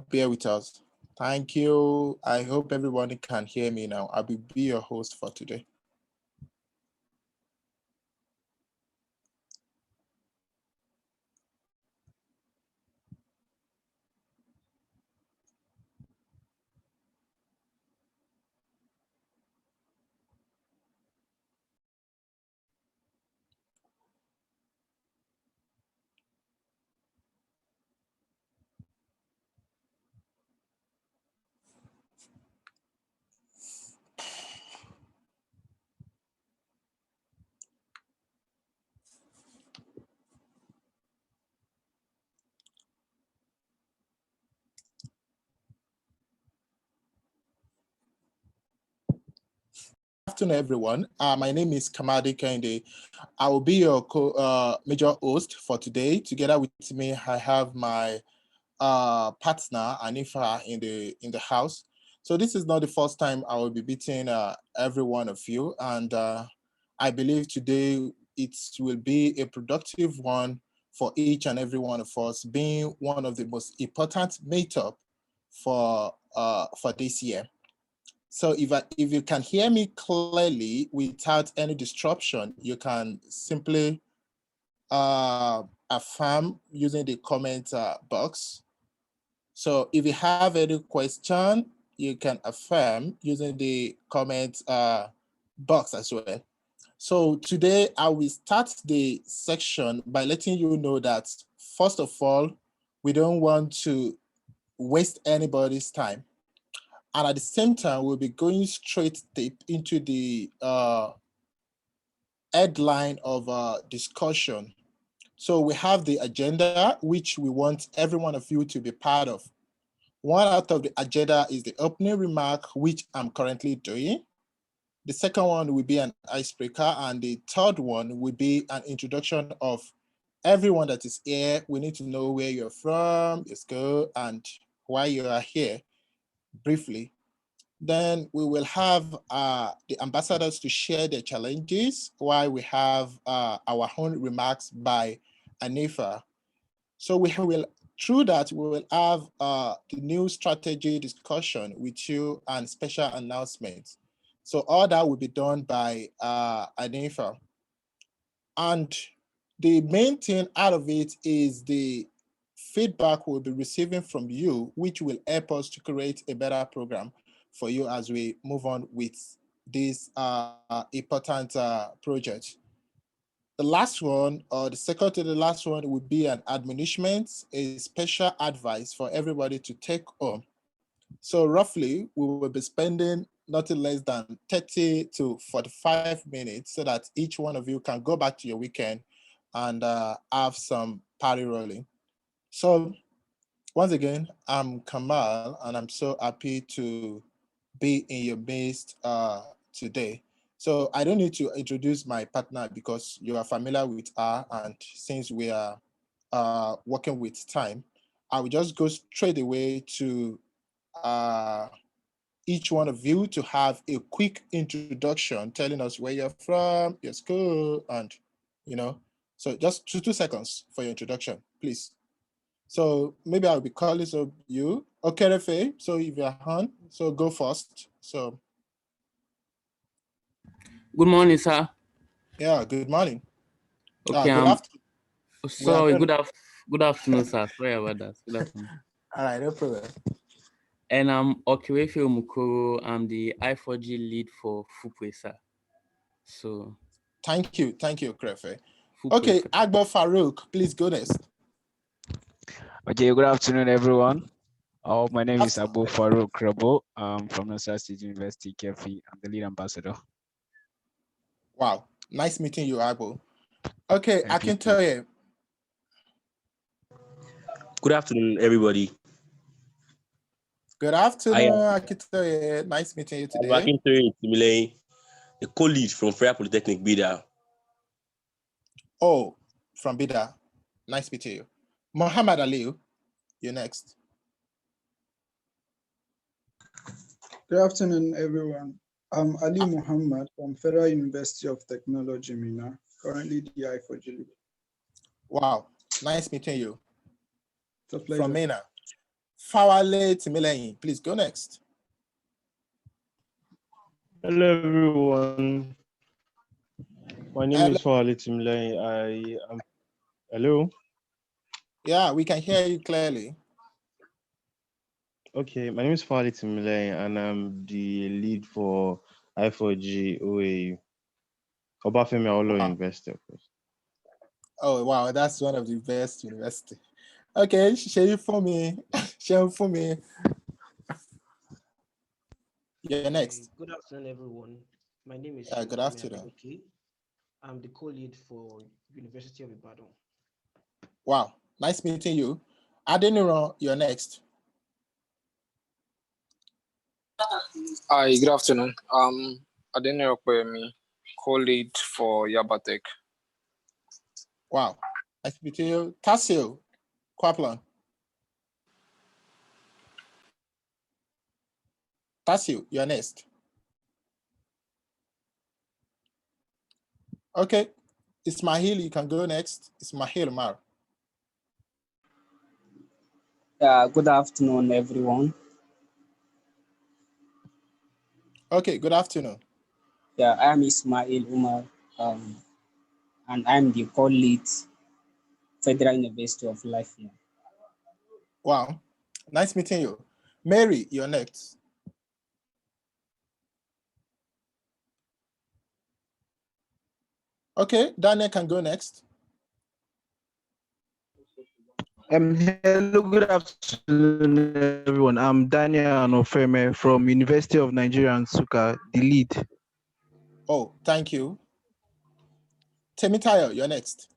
bear with us. Thank you. I hope everyone can hear me now. I will be your host for today. Afternoon, everyone. My name is Kamade Kende. I will be your major host for today. Together with me, I have my partner Anifa in the house. So this is not the first time I will be meeting every one of you, and I believe today it will be a productive one for each and every one of us, being one of the most important meetup for this year. So if you can hear me clearly without any disruption, you can simply affirm using the comment box. So if you have any question, you can affirm using the comment box as well. So today I will start the section by letting you know that first of all, we don't want to waste anybody's time. And at the same time, we'll be going straight into the headline of discussion. So we have the agenda, which we want every one of you to be part of. One out of the agenda is the opening remark, which I'm currently doing. The second one will be an icebreaker, and the third one will be an introduction of everyone that is here. We need to know where you're from, your school, and why you are here, briefly. Then we will have the ambassadors to share their challenges, while we have our own remarks by Anifa. So we will, through that, we will have the new strategy discussion with you and special announcements. So all that will be done by Anifa. And the main thing out of it is the feedback we'll be receiving from you, which will help us to create a better program for you as we move on with this important project. The last one, or the second to the last one, would be an admonishment, a special advice for everybody to take home. So roughly, we will be spending nothing less than 30 to 45 minutes so that each one of you can go back to your weekend and have some party rolling. So once again, I'm Kamal, and I'm so happy to be in your midst today. So I don't need to introduce my partner because you are familiar with her, and since we are working with time, I will just go straight away to each one of you to have a quick introduction, telling us where you're from, your school, and so just 2 seconds for your introduction, please. So maybe I'll be calling you. Okay, Refe, so if you're on, so go first. So. Good morning, sir. Yeah, good morning. Okay, good afternoon. Sorry, good afternoon, sir. Sorry about that. Good afternoon. All right, no problem. And I'm Okiwefe Omukoro. I'm the I4G lead for Fupwe, sir. So. Thank you, Krefe. Okay, Agbo Farouk, please go next. Okay, good afternoon, everyone. My name is Abu Farouk Rabo. I'm from Nasarawa State University, Kefi. I'm the lead ambassador. Wow, nice meeting you, Agbo. Okay, I can tell you. Good afternoon, everybody. Good afternoon, I can tell you. Nice meeting you today. I'm Akintoye Timilei, the co-lead from Freya Polytechnic, Bida. Oh, from Bida. Nice meeting you. Muhammad Aliu, you're next. Good afternoon, everyone. I'm Ali Muhammad from Federal University of Technology, Minna, currently the I4G lead. Wow, nice meeting you. It's a pleasure. From Minna. Fawale Timileyin, please go next. Hello, everyone. My name Hello. is Fawale Timileyin. I am. Hello. Yeah, we can hear you clearly. Okay, my name is Fawale Timileyin, and I'm the lead for I4G OAU, Obafemi Awolowo University, of course. Oh wow, that's one of the best university. Okay, share it for me. Share it for me. Yeah, next. Good afternoon, everyone. My name is Good afternoon. Adegoke. I'm the co-lead for University of Ibadan. Wow, nice meeting you. Adeniran, you're next. Hi, good afternoon. Adeniran Okwemi, co-lead for Yabatech. Wow, nice meeting you. Tassio Kwaplan. Tassio, you're next. Okay, Ismail, you can go next. Ismail Mar. Good afternoon, everyone. Okay, good afternoon. Yeah, I'm Ismail Umar, and I'm the co-lead Federal University of Lafayette. Wow, nice meeting you. Mary, you're next. Okay, Daniel can go next. Hello, good afternoon, everyone. I'm Daniel Anofeme from University of Nigeria, Nsukka, the lead. Oh, thank you. Temitayo, you're next.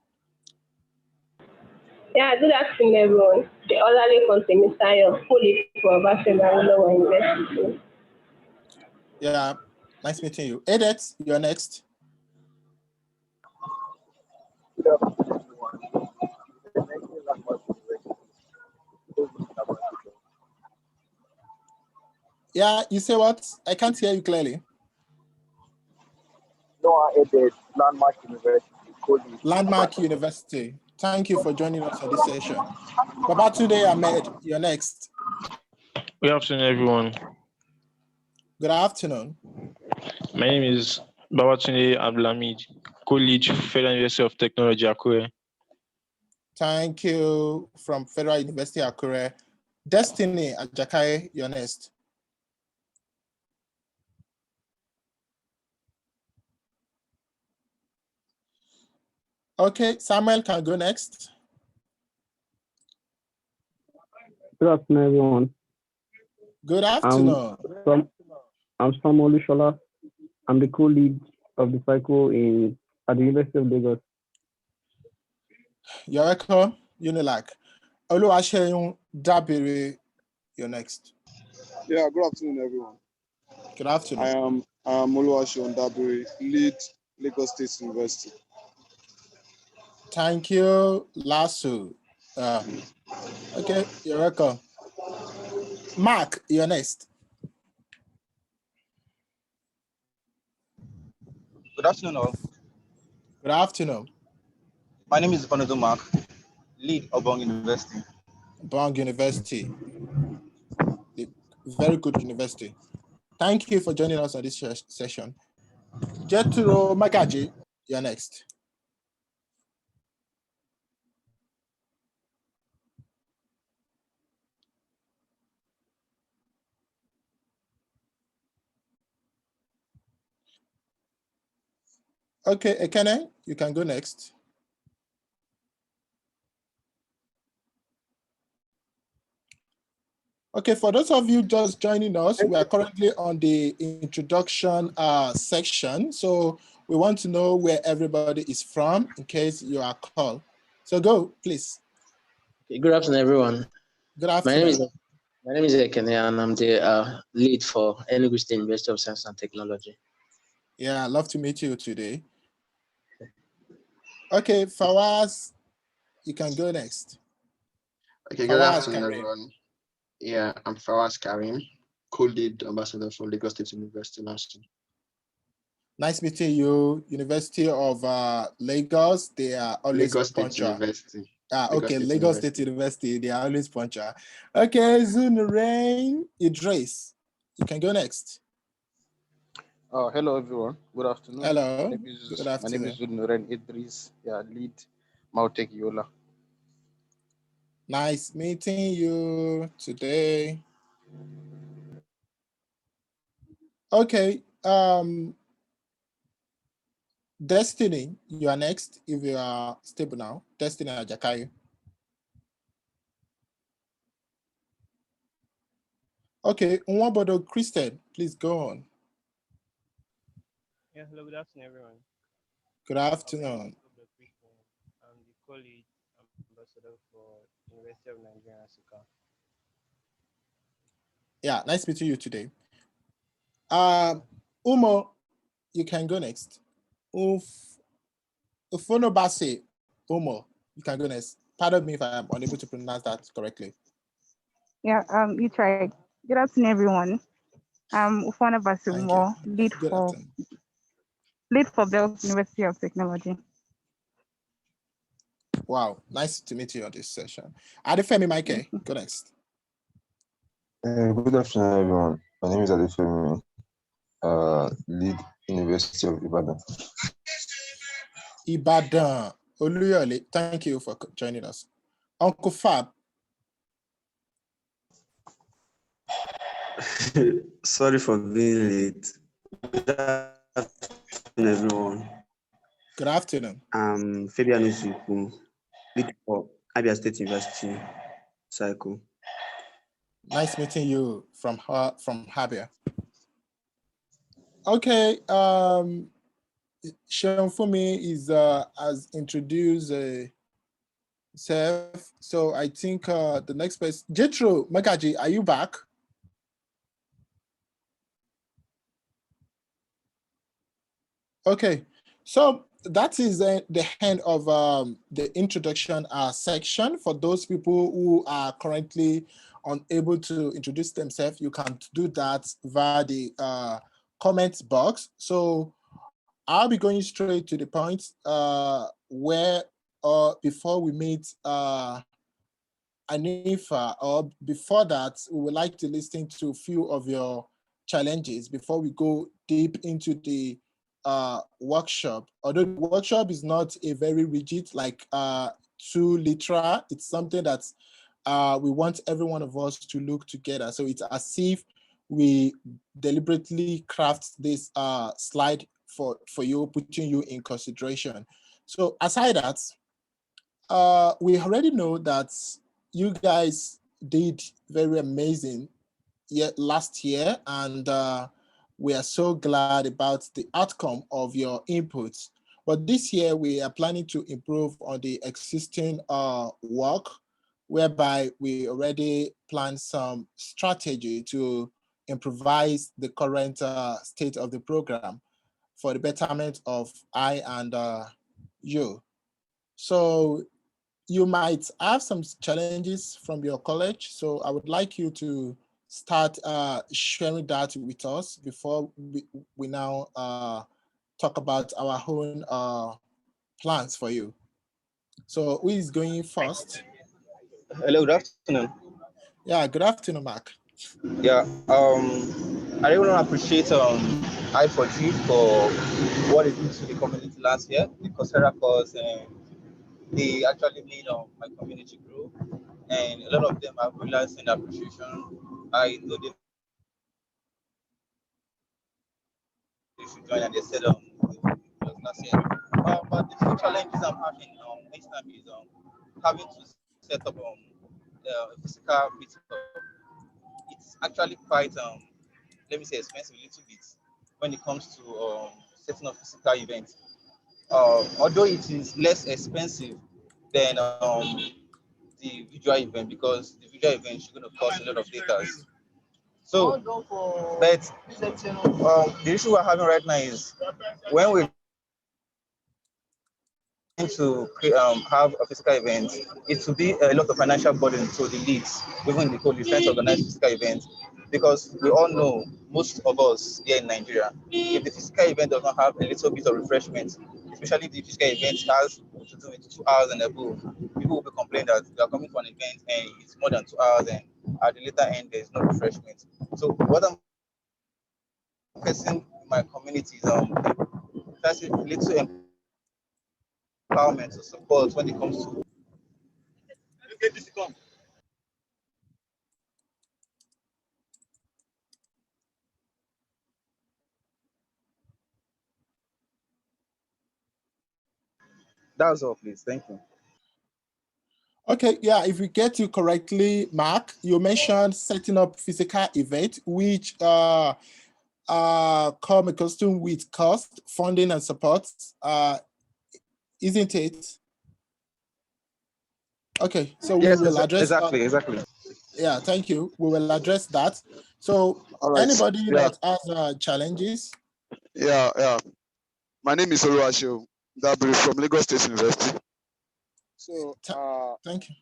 Yeah, good afternoon, everyone. The Olale Temitayo, fully for Obafemi Awolowo University. Yeah, nice meeting you. Edet, you're next. Yeah, you say what? I can't hear you clearly. Noah Edet, Landmark University. Landmark University. Thank you for joining us on this session. Babatunde Ahmed, you're next. Good afternoon, everyone. Good afternoon. My name is Babatunde Abdulhamid, co-lead Federal University of Technology, Akure. Thank you from Federal University Akure. Destiny Ajakai, you're next. Okay, Samuel can go next. Good afternoon, everyone. Good afternoon. I'm Samuel Lushola. I'm the co-lead of the cycle at the University of Lagos. You're welcome, Unilag. Oluwaseun Dabiri, you're next. Yeah, good afternoon, everyone. Good afternoon. I am Oluwaseun Dabiri, lead Lagos State University. Thank you, Lasso. Okay, you're welcome. Mark, you're next. Good afternoon, all. Good afternoon. My name is Bonodo Mark, lead Obong University. Obong University, very good university. Thank you for joining us on this session. Jeturo Magaji, you're next. Okay, Ekene, you can go next. Okay, for those of you just joining us, we are currently on the introduction section. So we want to know where everybody is from in case you are called. So go, please. Okay, good afternoon, everyone. Good afternoon. My name is Ekene, and I'm the lead for Enugu State University of Science and Technology. Yeah, I'd love to meet you today. Okay, Fawaz, you can go next. Okay, good afternoon, everyone. Yeah, I'm Fawaz Karim, co-lead ambassador for Lagos State University last year. Nice meeting you. University of Lagos, they are always Lagos State punctual. University. Okay, Lagos State University, they are always punctual. Okay, Zunurain Idris, you can go next. Hello, everyone. Good afternoon. Hello. Good afternoon. My name is Zunurain Idris, lead Mautech Yola. Nice meeting you today. Okay, Destiny, you are next if you are stable now. Destiny Ajakayu. Okay, Unwabodo Christian, please go on. Yeah, hello, good afternoon, everyone. Good afternoon. I'm the college ambassador for University of Nigeria, Nsukka. Yeah, nice meeting you today. Umo, you can go next. Ufonobase, Umo, you can go next. Pardon me if I am unable to pronounce that correctly. Yeah, you tried. Good afternoon, everyone. Ufonobase Umo, lead for Bells University of Technology. Wow, nice to meet you on this session. Adefemi Mike, go next. Good afternoon, everyone. My name is Adefemi, lead University of Ibadan. Ibadan, Oluyole, thank you for joining us. Uncle Fab. Sorry for being late. Good afternoon, everyone. Good afternoon. I'm Fabian Usuku, lead for Abia State University Cycle. Nice meeting you from Habia. Okay, Sean Fumi is has introduced self. So I think the next person, Jethro Magaji, are you back? Okay, so that is the end of the introduction section. For those people who are currently unable to introduce themselves, you can do that via the comments box. So I'll be going straight to the point where before we meet Anifa, or before that, we would like to listen to a few of your challenges before we go deep into the workshop. Although the workshop is not a very rigid, like too literal, it's something that we want every one of us to look together. So it's as if we deliberately craft this slide for you, putting you in consideration. So aside that, we already know that you guys did very amazing last year, and we are so glad about the outcome of your inputs. But this year we are planning to improve on the existing work, whereby we already planned some strategy to improvise the current state of the program for the betterment of I and you. So you might have some challenges from your college. So I would like you to start sharing that with us before we now talk about our own plans for you. So who is going first? Hello, good afternoon. Yeah, good afternoon, Mark. Yeah, I really want to appreciate I4G for what it did to the community last year, the Coursera course, and they actually made my community grow, and a lot of them have realized in appreciation. I know they should join, and they said last year. But the few challenges I'm having next time is having to set up a physical meetup. It's actually quite let me say expensive a little bit when it comes to setting up physical events. Although it is less expensive than the visual event, because the visual event is going to cost a lot of data. So, but the issue we're having right now is when we to have a physical event, it will be a lot of financial burden to the leads, even the college trying to organize physical events, because we all know, most of us here in Nigeria, if the physical event does not have a little bit of refreshment, especially if the physical event has to do with 2 hours and above, people will be complaining that they are coming for an event and it's more than 2 hours, and at the later end there's no refreshment. So what I'm facing in my community is first little empowerment or support when it comes to that's all, please. Thank you. Okay, yeah, if we get you correctly, Mark, you mentioned setting up physical event, which come accustomed with cost, funding, and support, isn't it? Okay, so Yes, we will address exactly. Yeah, thank you. We will address that. So All right. anybody Yeah. that has challenges? Yeah. My name is Oluwasho Dabiri from Lagos State University. So, thank you.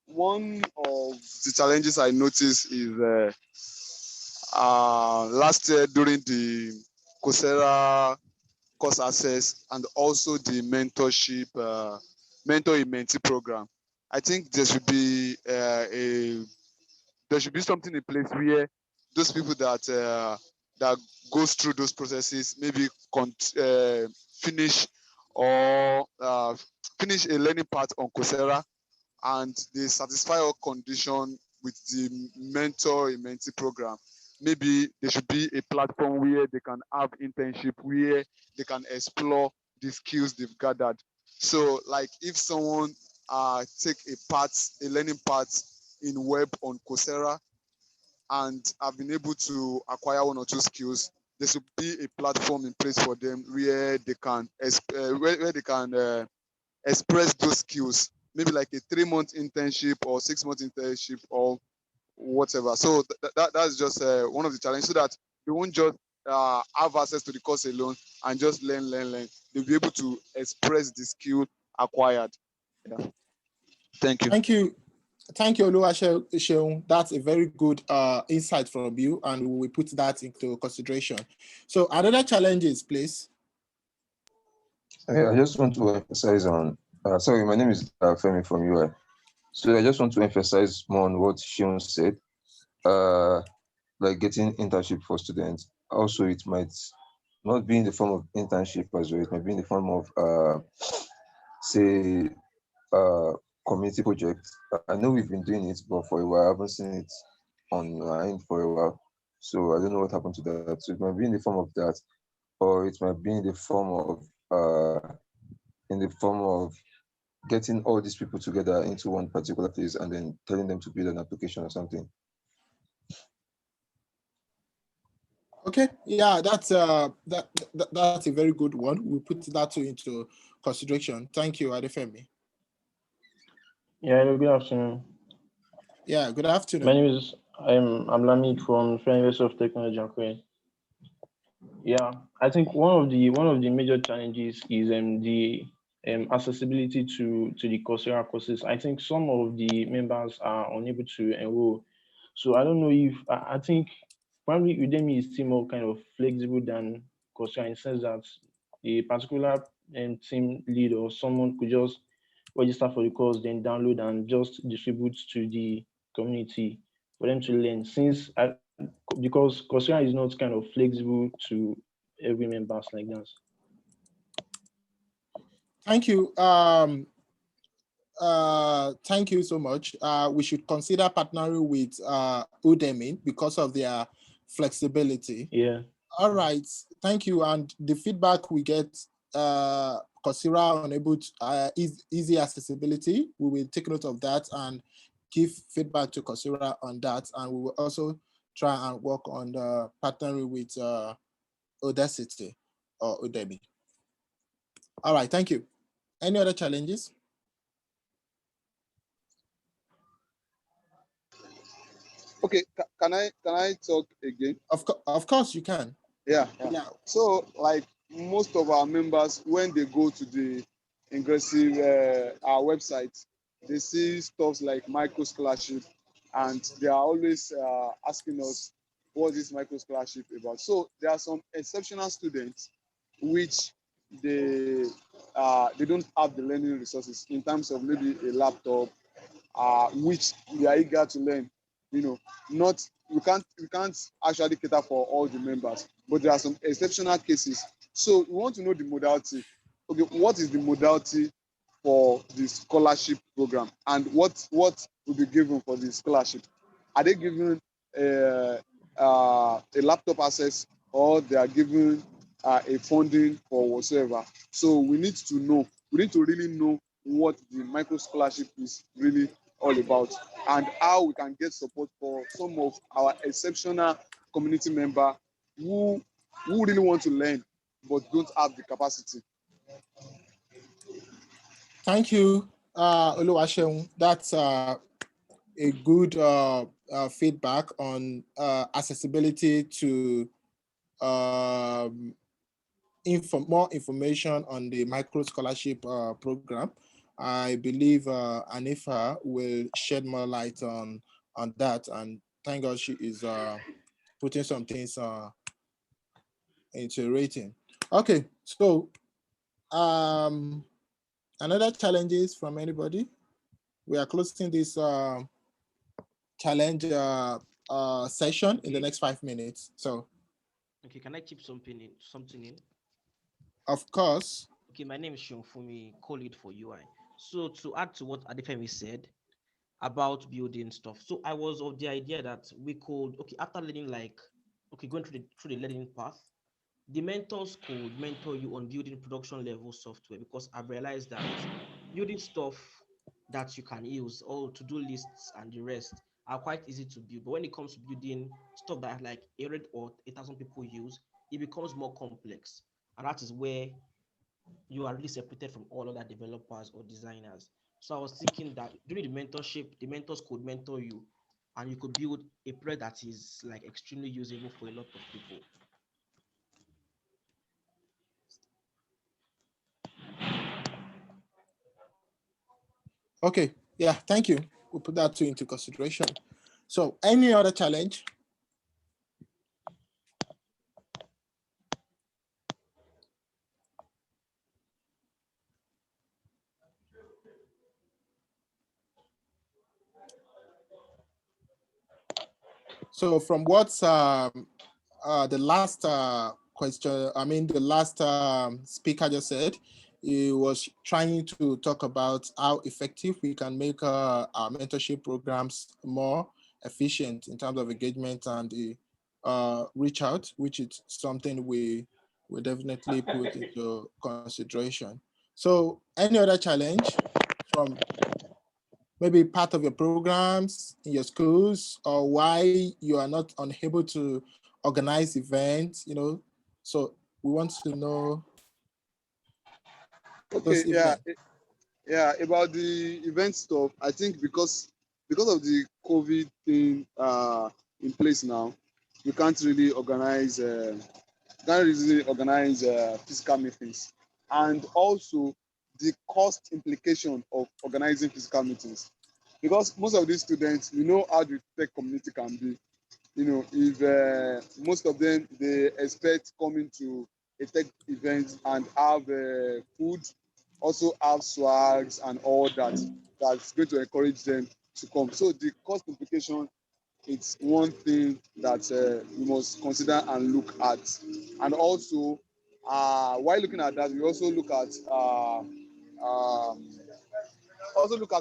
One of the challenges I noticed is last year during the Coursera course access and also the mentorship, mentor-in-mentee program. I think there should be something in place where those people that goes through those processes maybe finish a learning part on Coursera, and they satisfy all condition with the mentor-in-mentee program. Maybe there should be a platform where they can have internship, where they can explore the skills they've gathered. So, like if someone take a learning part in web on Coursera and have been able to acquire one or two skills, there should be a platform in place for them where they can express those skills. Maybe like a 3-month internship or 6-month internship or whatever. So that's just one of the challenges, so that they won't just have access to the course alone and just learn. They'll be able to express the skill acquired. Yeah. Thank you. Thank you, Oluwaseun. That's a very good insight from you, and we will put that into consideration. So another challenges, please. I just want to emphasize on, sorry, my name is Femi from UI. So I just want to emphasize more on what Shion said, like getting internship for students. Also, it might not be in the form of internship as well. It might be in the form of, say, community project. I know we've been doing it, but for a while, I haven't seen it online for a while. So I don't know what happened to that. So it might be in the form of that, or it might be in the form of getting all these people together into one particular place and then telling them to build an application or something. Okay, yeah, that's a very good one. We'll put that into consideration. Thank you, Adefemi. Yeah, hello, good afternoon. Yeah, good afternoon. My name is I'm Lamid from Federal University of Technology, Akure. Yeah, I think one of the major challenges is the accessibility to the Coursera courses. I think some of the members are unable to enroll. So I don't know if I think probably Udemy is still more kind of flexible than Coursera, in the sense that a particular team lead or someone could just register for the course, then download and just distribute to the community for them to learn. Because Coursera is not kind of flexible to every members like that. Thank you. Thank you so much. We should consider partnering with Udemy because of their flexibility. Yeah. All right. Thank you. And the feedback we get, Coursera unable to easy accessibility. We will take note of that and give feedback to Coursera on that. And we will also try and work on the partnering with Udacity or Udemy. All right. Thank you. Any other challenges? Okay, can I talk again? Of course you can. Yeah. So, like most of our members, when they go to the Ingressive our website, they see stuff like micro scholarship, and they are always asking us what is micro scholarship about. So there are some exceptional students which they don't have the learning resources in terms of maybe a laptop, which they are eager to learn. You know, not we can't actually cater for all the members, but there are some exceptional cases. So we want to know the modality. Okay, what is the modality for the scholarship program, and what will be given for the scholarship? Are they given a laptop access, or they are given a funding for whatsoever? So we need to know. We need to really know what the micro scholarship is really all about, and how we can get support for some of our exceptional community members who really want to learn but don't have the capacity. Thank you, Oluwaseun. That's a good feedback on accessibility to more information on the micro scholarship program. I believe Anifa will shed more light on that, and thank God she is putting some things into rating. Okay, so another challenges from anybody? We are closing this challenge session in the next 5 minutes. So, Okay, can I keep something in? Of course. Okay, my name is Shunfumi, co-lead for UI. So to add to what Adefemi said about building stuff, so I was of the idea that we could, okay, after learning going through the learning path, the mentors could mentor you on building production level software, because I've realized that building stuff that you can use, or to-do lists and the rest, are quite easy to build. But when it comes to building stuff that like 100 or 1,000 people use, it becomes more complex. And that is where you are really separated from all other developers or designers. So I was thinking that during the mentorship, the mentors could mentor you, and you could build a product that is like extremely usable for a lot of people. Okay, yeah, thank you. We'll put that too into consideration. So any other challenge? So from what's the last question, I mean, the last speaker just said, he was trying to talk about how effective we can make our mentorship programs more efficient in terms of engagement and the reach out, which is something we will definitely put into consideration. So any other challenge from maybe part of your programs in your schools, or why you are not unable to organize events, so we want to know. Okay, yeah, about the event stuff, I think because of the COVID thing in place now, you can't really organize physical meetings, and also the cost implication of organizing physical meetings, because most of these students, how the tech community can be. If most of them, they expect coming to a tech event and have food, also have swags and all that, that's going to encourage them to come. So the cost implication, it's one thing that we must consider and look at. And also, while looking at that, we also look at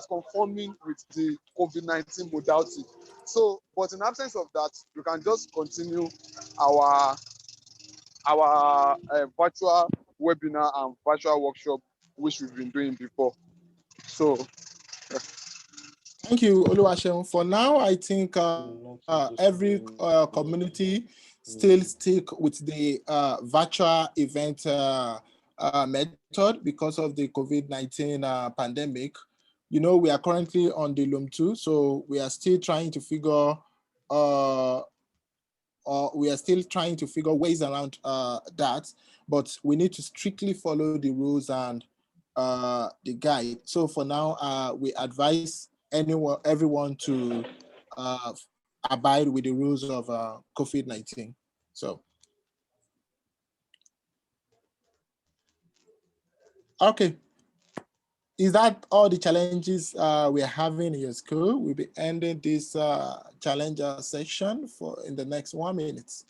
conforming with the COVID-19 modality. So, but in absence of that, you can just continue our virtual webinar and virtual workshop, which we've been doing before. So, thank you, Oluwaseun. For now, I think every community still stick with the virtual event method because of the COVID-19 pandemic. We are currently on the Loom 2, so we are still trying to figure ways around that, but we need to strictly follow the rules and the guide. So for now, we advise everyone to abide with the rules of COVID-19. So Okay. Is that all the challenges we're having in your school? We'll be ending this challenger section in the next 1 minute.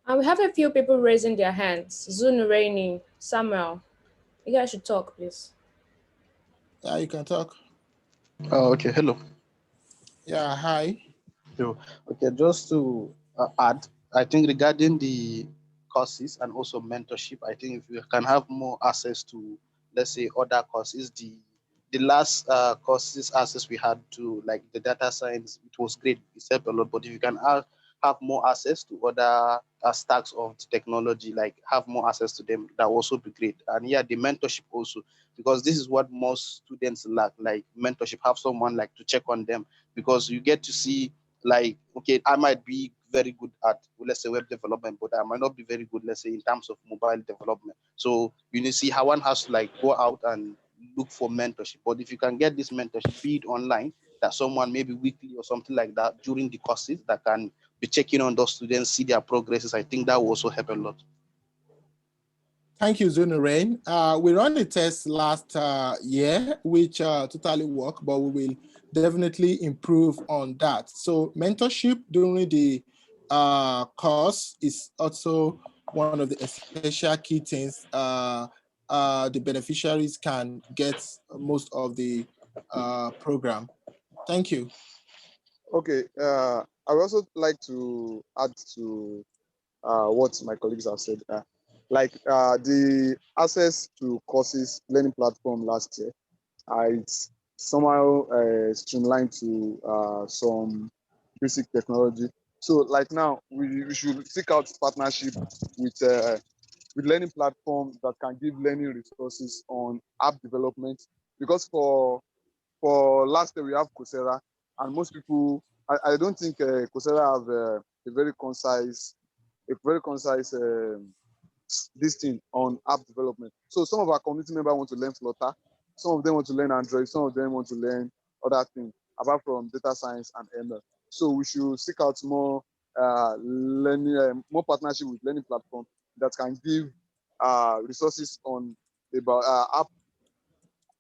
And we have a few people raising their hands. Zunu, Rainy, Samuel. You guys should talk, please. Yeah, you can talk. Oh, okay. Hello. Yeah, hi. Okay, just to add, I think regarding the courses and also mentorship, I think if we can have more access to, let's say, other courses, the last courses access we had to, like the data science, it was great, it helped a lot. But if you can have more access to other stacks of technology, like have more access to them, that will also be great. And yeah, the mentorship also, because this is what most students lack, like mentorship, have someone like to check on them, because you get to see, like, okay, I might be very good at, let's say, web development, but I might not be very good, let's say, in terms of mobile development. So you need to see how one has to like go out and look for mentorship. But if you can get this mentorship, be it online, that someone maybe weekly or something like that during the courses that can be checking on those students, see their progresses, I think that will also help a lot. Thank you, Zunu Rain. We ran a test last year, which totally worked, but we will definitely improve on that. So mentorship during the course is also one of the essential key things the beneficiaries can get most of the program. Thank you. Okay, I would also like to add to what my colleagues have said. The access to courses, learning platform last year, it's somehow streamlined to some basic technology. So like now, we should seek out partnership with learning platforms that can give learning resources on app development. Because for last year we have Coursera, and most people, I don't think Coursera have a very concise this thing on app development. So some of our community members want to learn Flutter, some of them want to learn Android, some of them want to learn other things apart from data science and ML. So we should seek out more learning, more partnership with learning platform that can give resources on about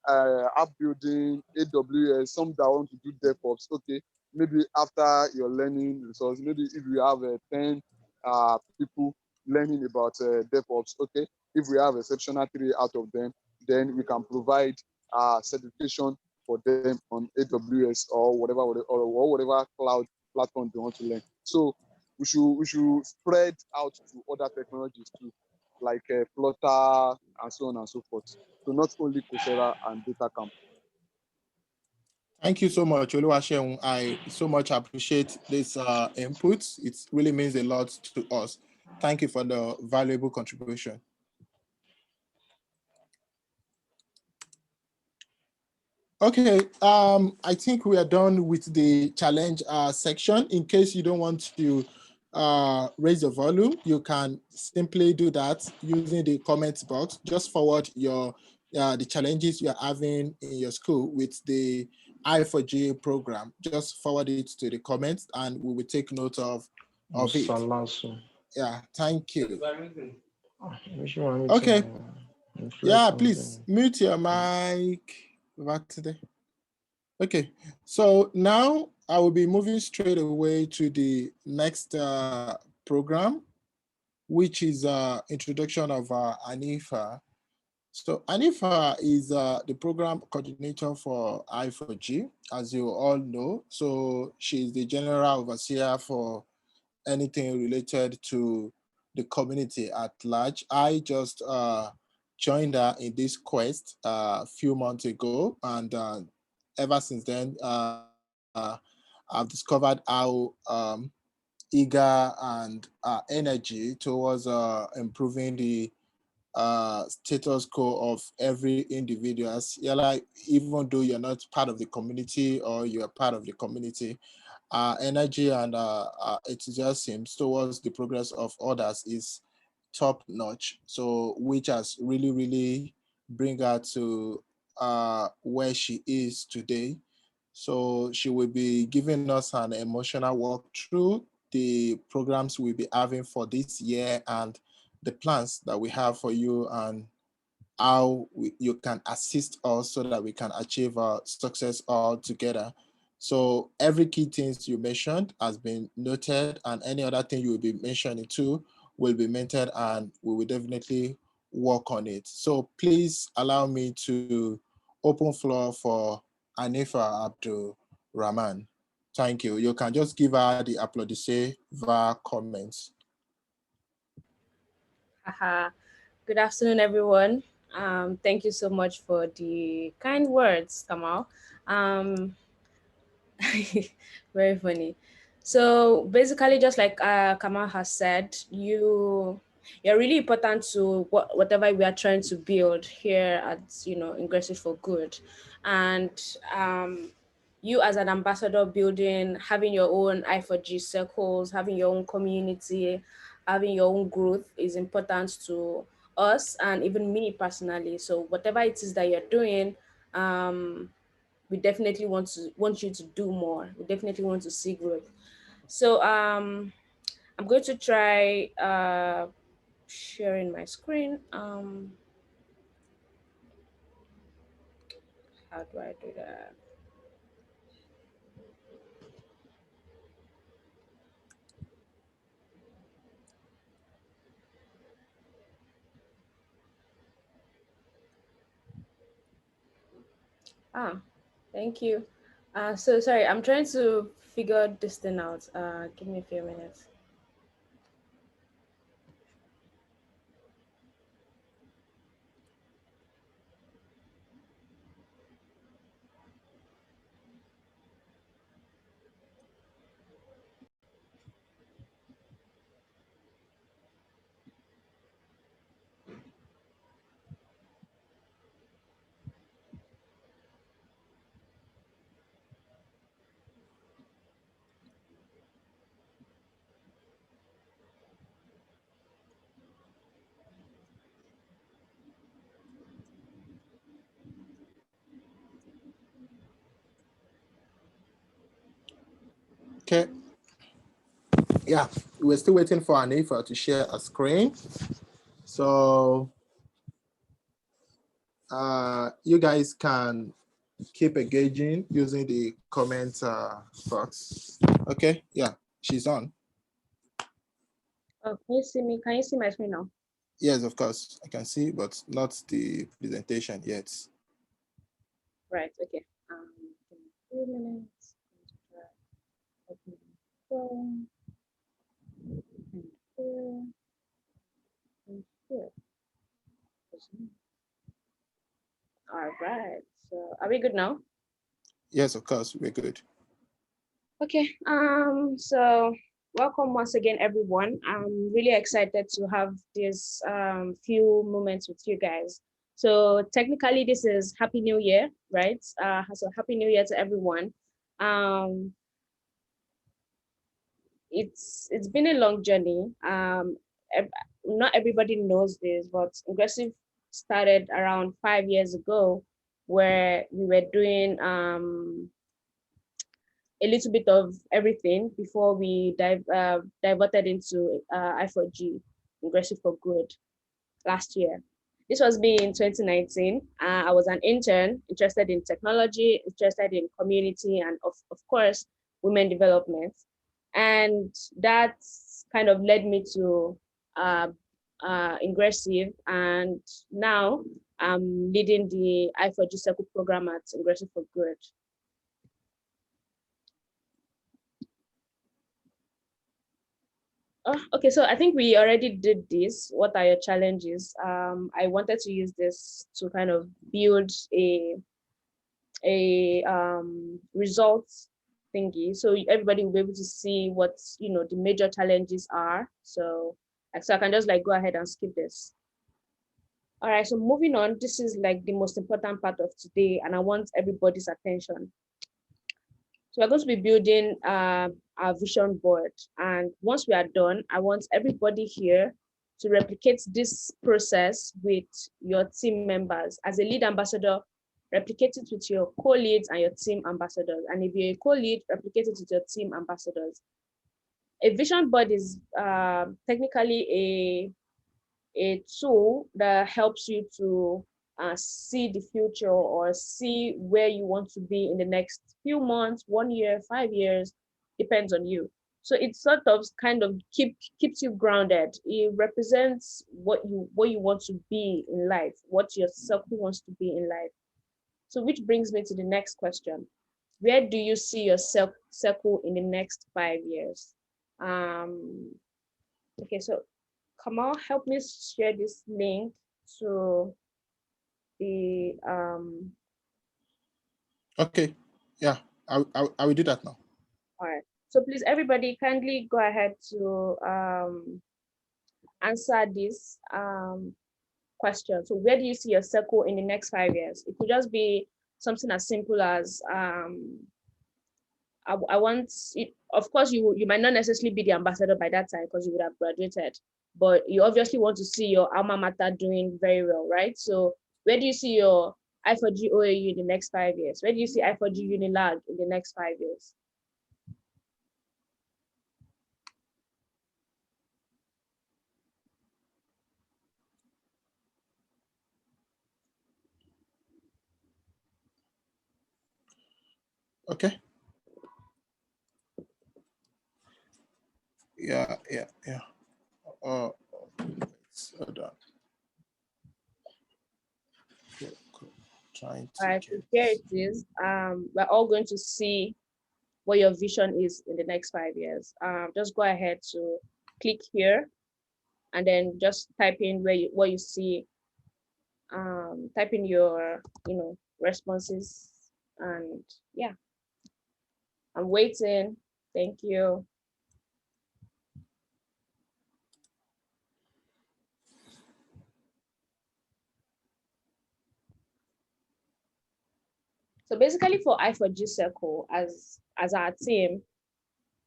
app building, AWS, some that want to do DevOps. Okay, maybe after your learning resource, maybe if you have 10 people learning about DevOps, okay, if we have exceptional 3 out of them, then we can provide certification for them on AWS or whatever cloud platform they want to learn. So we should spread out to other technologies too, like Flutter and so on and so forth. So not only Coursera and DataCamp. Thank you so much, Oluwaseun. I so much appreciate this input. It really means a lot to us. Thank you for the valuable contribution. Okay, I think we are done with the challenge section. In case you don't want to raise your volume, you can simply do that using the comments box. Just forward your the challenges you are having in your school with the I4G program. Just forward it to the comments and we will take note of it. Yeah, thank you. Okay. Yeah, please mute your mic. Okay, so now I will be moving straight away to the next program, which is introduction of Anifa. So Anifa is the program coordinator for I4G, as you all know. So she's the general overseer for anything related to the community at large. I just joined her in this quest a few months ago, and ever since then, I've discovered how eager and energy towards improving the status quo of every individual. Even though you're not part of the community or you're part of the community, energy and enthusiasm towards the progress of others is top notch. So which has really bring her to where she is today. So she will be giving us an emotional walkthrough the programs we'll be having for this year and the plans that we have for you and how you can assist us so that we can achieve our success all together. So every key things you mentioned has been noted, and any other thing you will be mentioning too will be mentored, and we will definitely work on it. So please allow me to open floor for Anifa Abdul Rahman. Thank you. You can just give her the applaudissement via comments. Good afternoon, everyone. Thank you so much for the kind words, Kamal. Very funny. So basically, just like Kamal has said, you're really important to whatever we are trying to build here at Ingressive for Good, and you as an ambassador building, having your own I4G circles, having your own community, having your own growth is important to us and even me personally. So whatever it is that you're doing, we definitely want you to do more. We definitely want to see growth. So I'm going to try sharing my screen. How do I do that? Thank you. So sorry, I'm trying to figure this thing out. Give me a few minutes. Okay. Yeah, we're still waiting for Anifa to share a screen. So you guys can keep engaging using the comment box. Okay, yeah, she's on. Oh, can you see me? Can you see my screen now? Yes, of course, I can see, but not the presentation yet. Right, okay. Give me a few minutes. Open my phone. And here. All right, so are we good now? Yes, of course, we're good. Okay, so welcome once again, everyone. I'm really excited to have this few moments with you guys. So technically, this is Happy New Year, right? So Happy New Year to everyone. It's been a long journey. Not everybody knows this, but Ingressive started around 5 years ago, where we were doing a little bit of everything before we diverted into I4G, Ingressive for Good, last year. This was me in 2019. I was an intern, interested in technology, interested in community, and of course, women development. And that kind of led me to Ingressive, and now I'm leading the I4G Circle program at Ingressive for Good. Oh, okay, so I think we already did this. What are your challenges? I wanted to use this to kind of build a results thingy, so everybody will be able to see what the major challenges are. So I can just like go ahead and skip this. All right, so moving on, this is like the most important part of today, and I want everybody's attention. So we're going to be building our vision board. And once we are done, I want everybody here to replicate this process with your team members. As a lead ambassador, replicate it with your co-leads and your team ambassadors. And if you're a co-lead, replicate it with your team ambassadors. A vision board is technically a tool that helps you to see the future or see where you want to be in the next few months, 1 year, 5 years, depends on you. So it sort of kind of keeps you grounded. It represents what you want to be in life, what your circle wants to be in life. So which brings me to the next question. Where do you see your circle in the next 5 years? Okay, so Kamal, help me share this link to the Okay, yeah, I will do that now. all right. So please, everybody, kindly go ahead to answer this question. So where do you see your circle in the next 5 years? It could just be something as simple as I want it. Of course, you might not necessarily be the ambassador by that time because you would have graduated, but you obviously want to see your alma mater doing very well, right? So where do you see your I4G OAU in the next 5 years? Where do you see I4G Unilag in the next 5 years? Okay. Yeah. Hold on. Cool. Trying to All right, so here it is. We're all going to see what your vision is in the next 5 years. Just go ahead to click here and then just type in what you see. Type in your responses, and yeah, I'm waiting. Thank you. So basically for I4G Circle, as our team,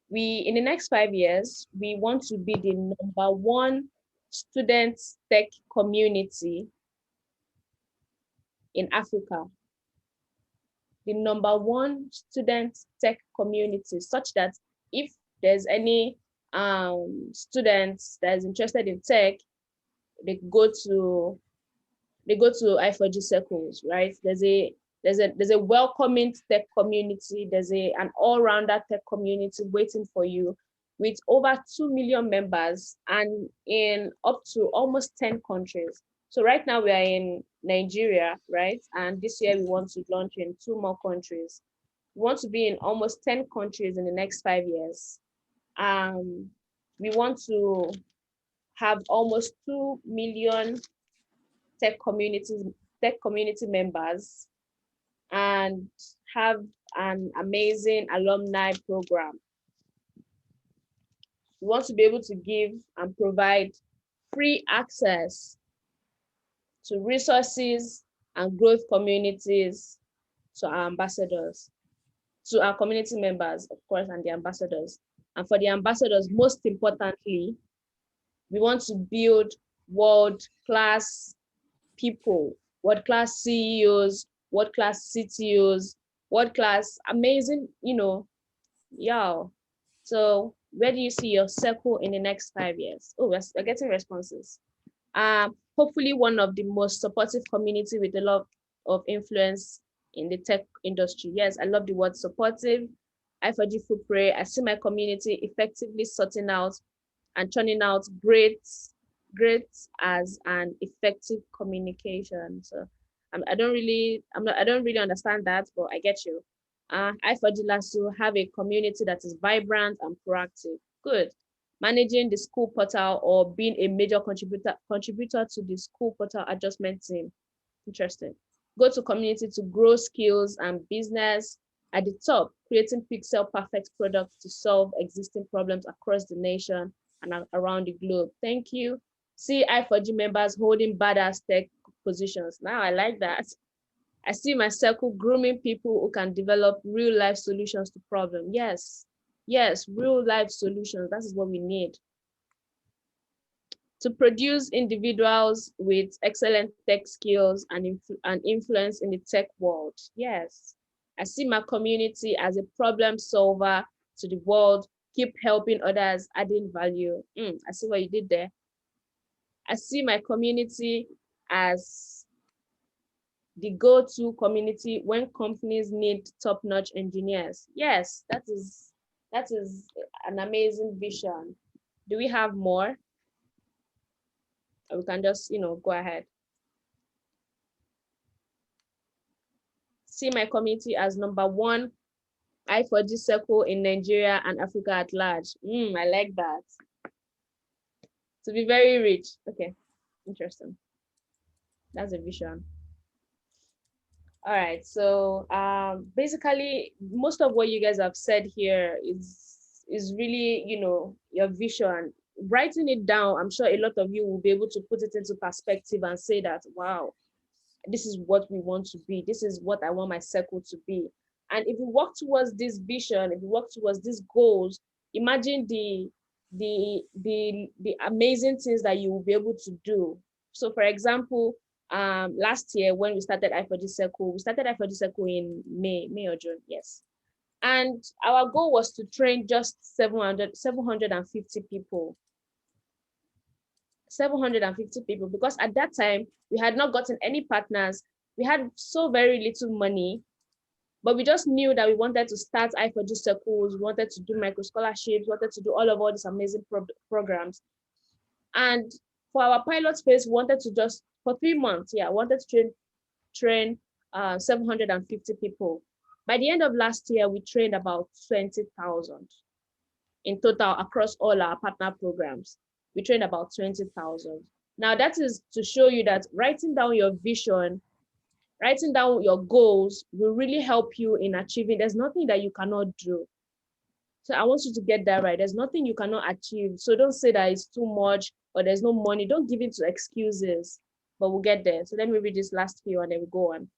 we in the next 5 years, we want to be the #1 student tech community in Africa. The #1 student tech community, such that if there's any students that is interested in tech, they go to I4G Circles, right? There's a welcoming tech community. There's an all-rounder tech community waiting for you, with over 2 million members and in up to almost 10 countries. So right now we are in Nigeria, right? And this year we want to launch in 2 more countries. We want to be in almost 10 countries in the next 5 years. We want to have almost 2 million tech community members and have an amazing alumni program. We want to be able to give and provide free access to resources and growth communities to our ambassadors, to our community members, of course, and the ambassadors. And for the ambassadors, most importantly, we want to build world-class people, world-class CEOs, world-class CTOs, world-class amazing, yeah. So where do you see your circle in the next 5 years? Oh, we're getting responses. Hopefully one of the most supportive community with a lot of influence in the tech industry. Yes, I love the word supportive. I4G Fupre, I see my community effectively sorting out and churning out great as an effective communication. So I don't really understand that, but I get you. I4G LASU have a community that is vibrant and proactive. Good. Managing the school portal or being a major contributor to the school portal adjustment team. Interesting. Go to community to grow skills and business. At the top, creating pixel perfect products to solve existing problems across the nation and around the globe. Thank you. See I4G members holding badass tech positions. Now I like that. I see my circle grooming people who can develop real life solutions to problems. Yes, real life solutions. That is what we need. To produce individuals with excellent tech skills and influence in the tech world. Yes, I see my community as a problem solver to the world, keep helping others, adding value. I see what you did there. I see my community as the go-to community when companies need top-notch engineers. Yes, that is an amazing vision. Do we have more? Or we can just, go ahead. See my community as number one I4G circle in Nigeria and Africa at large. I like that. To be very rich. Okay, interesting. That's a vision. All right, so basically most of what you guys have said here is really, your vision. Writing it down, I'm sure a lot of you will be able to put it into perspective and say that, wow, this is what we want to be. This is what I want my circle to be. And if you work towards this vision, if you work towards these goals, imagine the amazing things that you will be able to do. So for example, last year when we started I4G Circle, in May or June, yes. And our goal was to train just 750 people. 750 people, because at that time we had not gotten any partners. We had so very little money, but we just knew that we wanted to start I4G circles, we wanted to do micro scholarships, wanted to do all these amazing programs. And for our pilot phase, we wanted to just, for 3 months, wanted to train 750 people. By the end of last year, we trained about 20,000 in total across all our partner programs. We trained about 20,000. Now that is to show you that writing down your vision, writing down your goals will really help you in achieving. There's nothing that you cannot do. So I want you to get that right. There's nothing you cannot achieve. So don't say that it's too much or there's no money. Don't give it to excuses, but we'll get there. So let me read this last few and then we go on.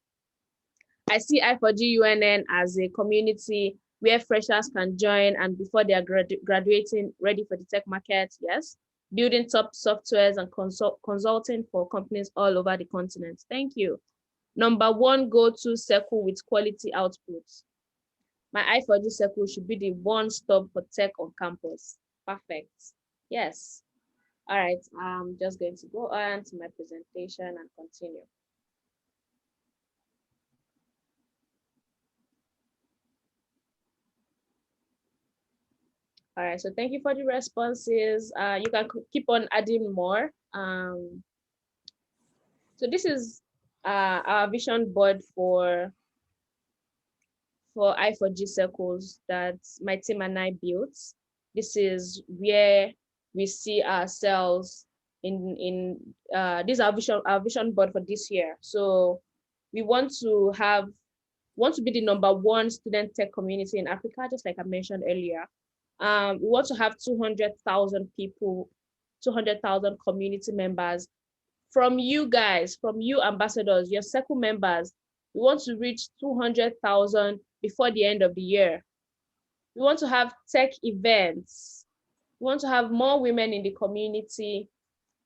I see I4G UNN as a community where freshers can join and before they are graduating, ready for the tech market, yes. Building top softwares and consulting for companies all over the continent. Thank you. Number one go-to circle with quality outputs. My I4G circle should be the one-stop for tech on campus. Perfect. Yes. All right, I'm just going to go on to my presentation and continue. All right, so thank you for the responses. You can keep on adding more. So this is our vision board for I4G circles that my team and I built. This is where we see ourselves in this is our vision board for this year. So we want to be the #1 student tech community in Africa, just like I mentioned earlier. We want to have 200,000 people, 200,000 community members. From you guys, from you ambassadors, your circle members, we want to reach 200,000 before the end of the year. We want to have tech events. We want to have more women in the community.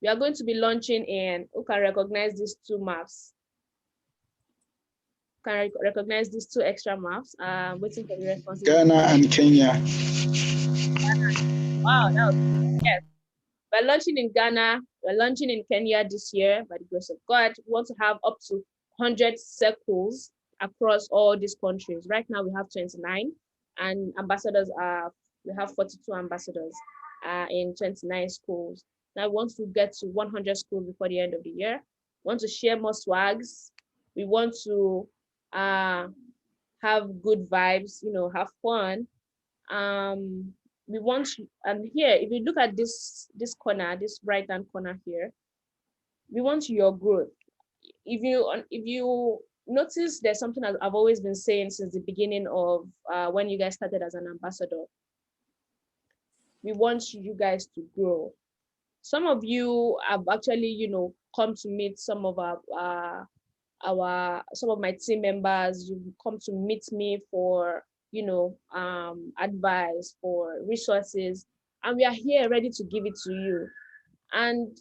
We are going to be launching in, who can recognize these 2 maps? Can I recognize these 2 extra maps? Waiting for the responses. Ghana and Kenya. Wow, that was, yes. We're launching in Ghana, we're launching in Kenya this year, by the grace of God. We want to have up to 100 circles across all these countries. Right now we have 29 and ambassadors we have 42 ambassadors in 29 schools. Now we want to get to 100 schools before the end of the year. We want to share more swags. We want to have good vibes, have fun. We want, and here, if you look at this corner, this right-hand corner here, we want your growth. If you notice, there's something I've always been saying since the beginning of when you guys started as an ambassador. We want you guys to grow. Some of you have actually, come to meet some of some of my team members. You come to meet me for advice, for resources, and we are here ready to give it to you. And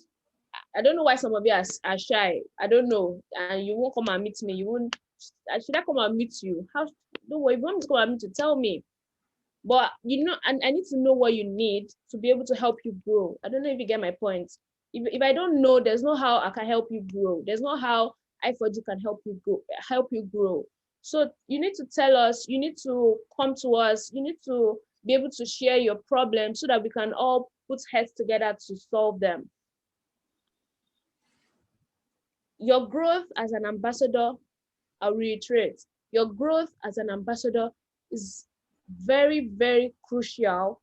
I don't know why some of you are shy. I don't know, and you won't come and meet me. You won't. Should I come and meet you? How? Don't worry. If you want to come and meet you, tell me. But and I need to know what you need to be able to help you grow. I don't know if you get my point. If I don't know, there's no how I can help you grow. There's no how I4G can help you grow. So you need to tell us, you need to come to us, you need to be able to share your problems so that we can all put heads together to solve them. Your growth as an ambassador, I'll reiterate, your growth as an ambassador is very, very crucial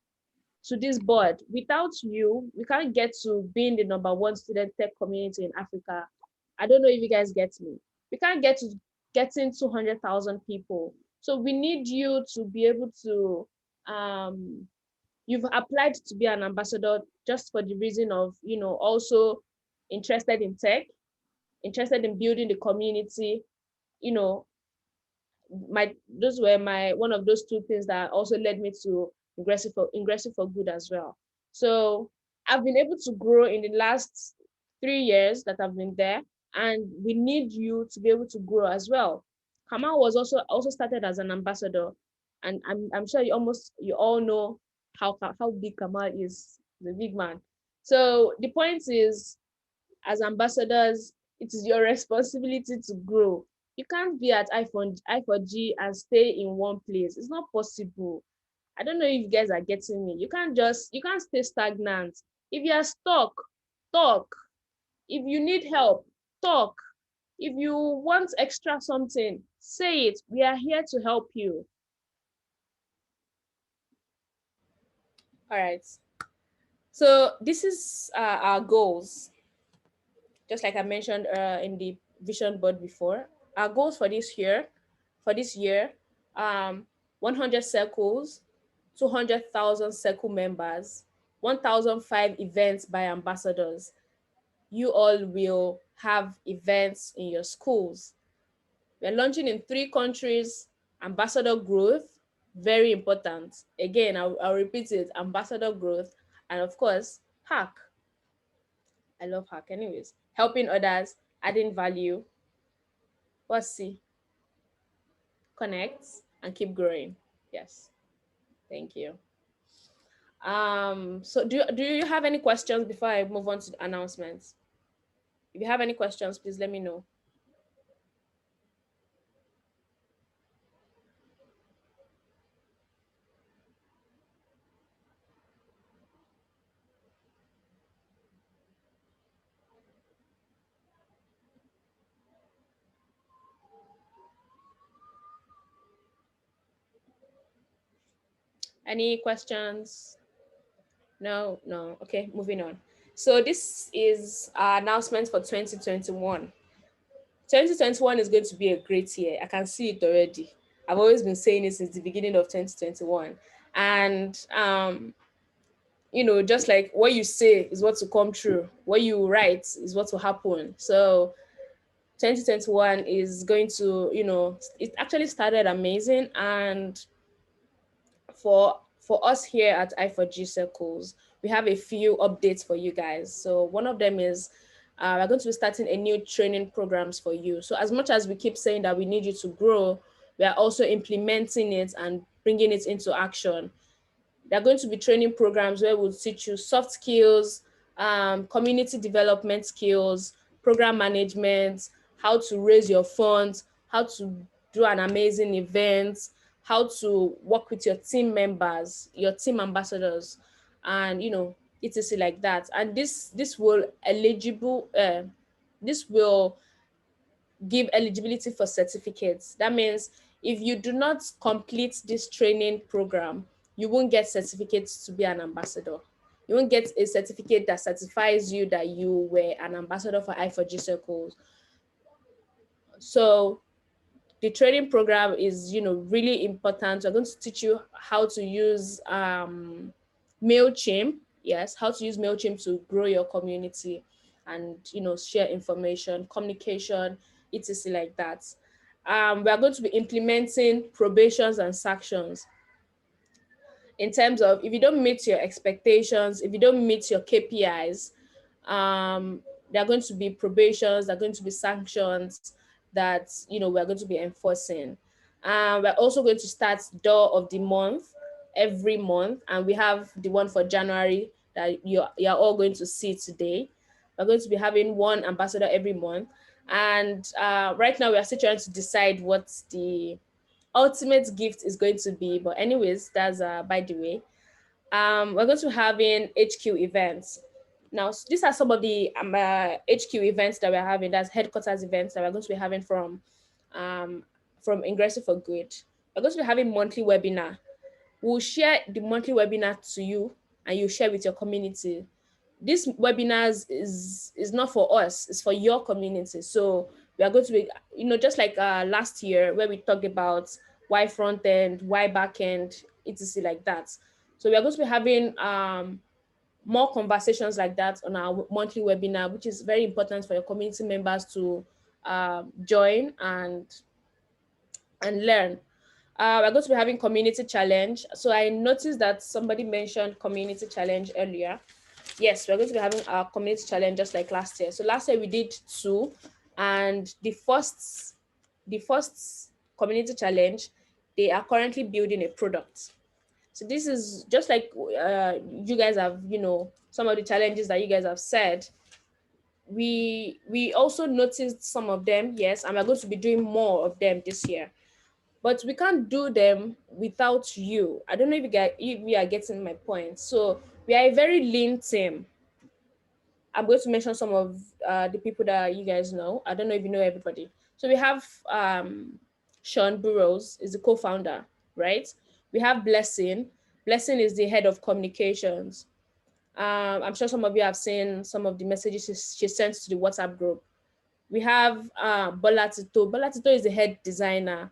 to this board. Without you, we can't get to being the #1 student tech community in Africa. I don't know if you guys get me. We can't get to getting 200,000 people. So we need you to be able to, you've applied to be an ambassador just for the reason of, also interested in tech, interested in building the community, those were one of those two things that also led me to Ingressive for Good as well. So I've been able to grow in the last 3 years that I've been there, and we need you to be able to grow as well. Kamal was also started as an ambassador, and I'm sure you all know how big Kamal is, the big man. So the point is, as ambassadors, it is your responsibility to grow. You can't be at I4G and stay in one place. It's not possible. I don't know if you guys are getting me. You can't stay stagnant. If you are stuck, talk. If you need help, talk. If you want extra something, say it. We are here to help you. All right. So this is our goals. Just like I mentioned in the vision board before, our goals for this year, 100 circles, 200,000 circle members, 1,005 events by ambassadors. You all will have events in your schools. We're launching in 3 countries, ambassador growth, very important. Again, I'll repeat it, ambassador growth, and of course, hack. I love hack anyways. Helping others, adding value. What's C? Connect and keep growing. Yes. Thank you. So do you have any questions before I move on to the announcements? If you have any questions, please let me know. Any questions? No. Okay, moving on. So this is our announcement for 2021. 2021 is going to be a great year. I can see it already. I've always been saying it since the beginning of 2021. And, just like what you say is what will come true. What you write is what will happen. So 2021 is going to, it actually started amazing. And for us here at I4G Circles, we have a few updates for you guys. So one of them is we're going to be starting a new training programs for you. So as much as we keep saying that we need you to grow, we are also implementing it and bringing it into action. There are going to be training programs where we'll teach you soft skills, community development skills, program management, how to raise your funds, how to do an amazing event, how to work with your team members, your team ambassadors, and etc. like that. And this will give eligibility for certificates. That means if you do not complete this training program, you won't get certificates to be an ambassador. You won't get a certificate that certifies you that you were an ambassador for I4G Circles. So the training program is, really important. We're going to teach you how to use MailChimp. Yes, how to use MailChimp to grow your community and, share information, communication, etc. like that. We are going to be implementing probations and sanctions. In terms of, if you don't meet your expectations, if you don't meet your KPIs, there are going to be probations, there are going to be sanctions that we're going to be enforcing. We're also going to start door of the month every month, and we have the one for January that you're all going to see today. We're going to be having one ambassador every month. And right now we are still trying to decide what the ultimate gift is going to be. But anyways, that's by the way. We're going to be having HQ events. Now, these are some of the HQ events that we're having. That's headquarters events that we're going to be having from Ingressive for Good. We're going to be having monthly webinar. We'll share the monthly webinar to you and you share with your community. This webinars is not for us, it's for your community. So we are going to be, just like last year where we talked about why front end, why back end, etc. like that. So we are going to be having more conversations like that on our monthly webinar, which is very important for your community members to join and learn. We're going to be having community challenge. So I noticed that somebody mentioned community challenge earlier. Yes, we're going to be having our community challenge just like last year. So last year we did 2, and the first community challenge, they are currently building a product. So this is just like you guys have, some of the challenges that you guys have said. We also noticed some of them, yes, and we're going to be doing more of them this year. But we can't do them without you. I don't know if you are getting my point. So we are a very lean team. I'm going to mention some of the people that you guys know. I don't know if you know everybody. So we have Sean Burrows is the co-founder, right? We have Blessing. Blessing is the head of communications. I'm sure some of you have seen some of the messages she sent to the WhatsApp group. We have Bola Tito. Bola Tito is the head designer.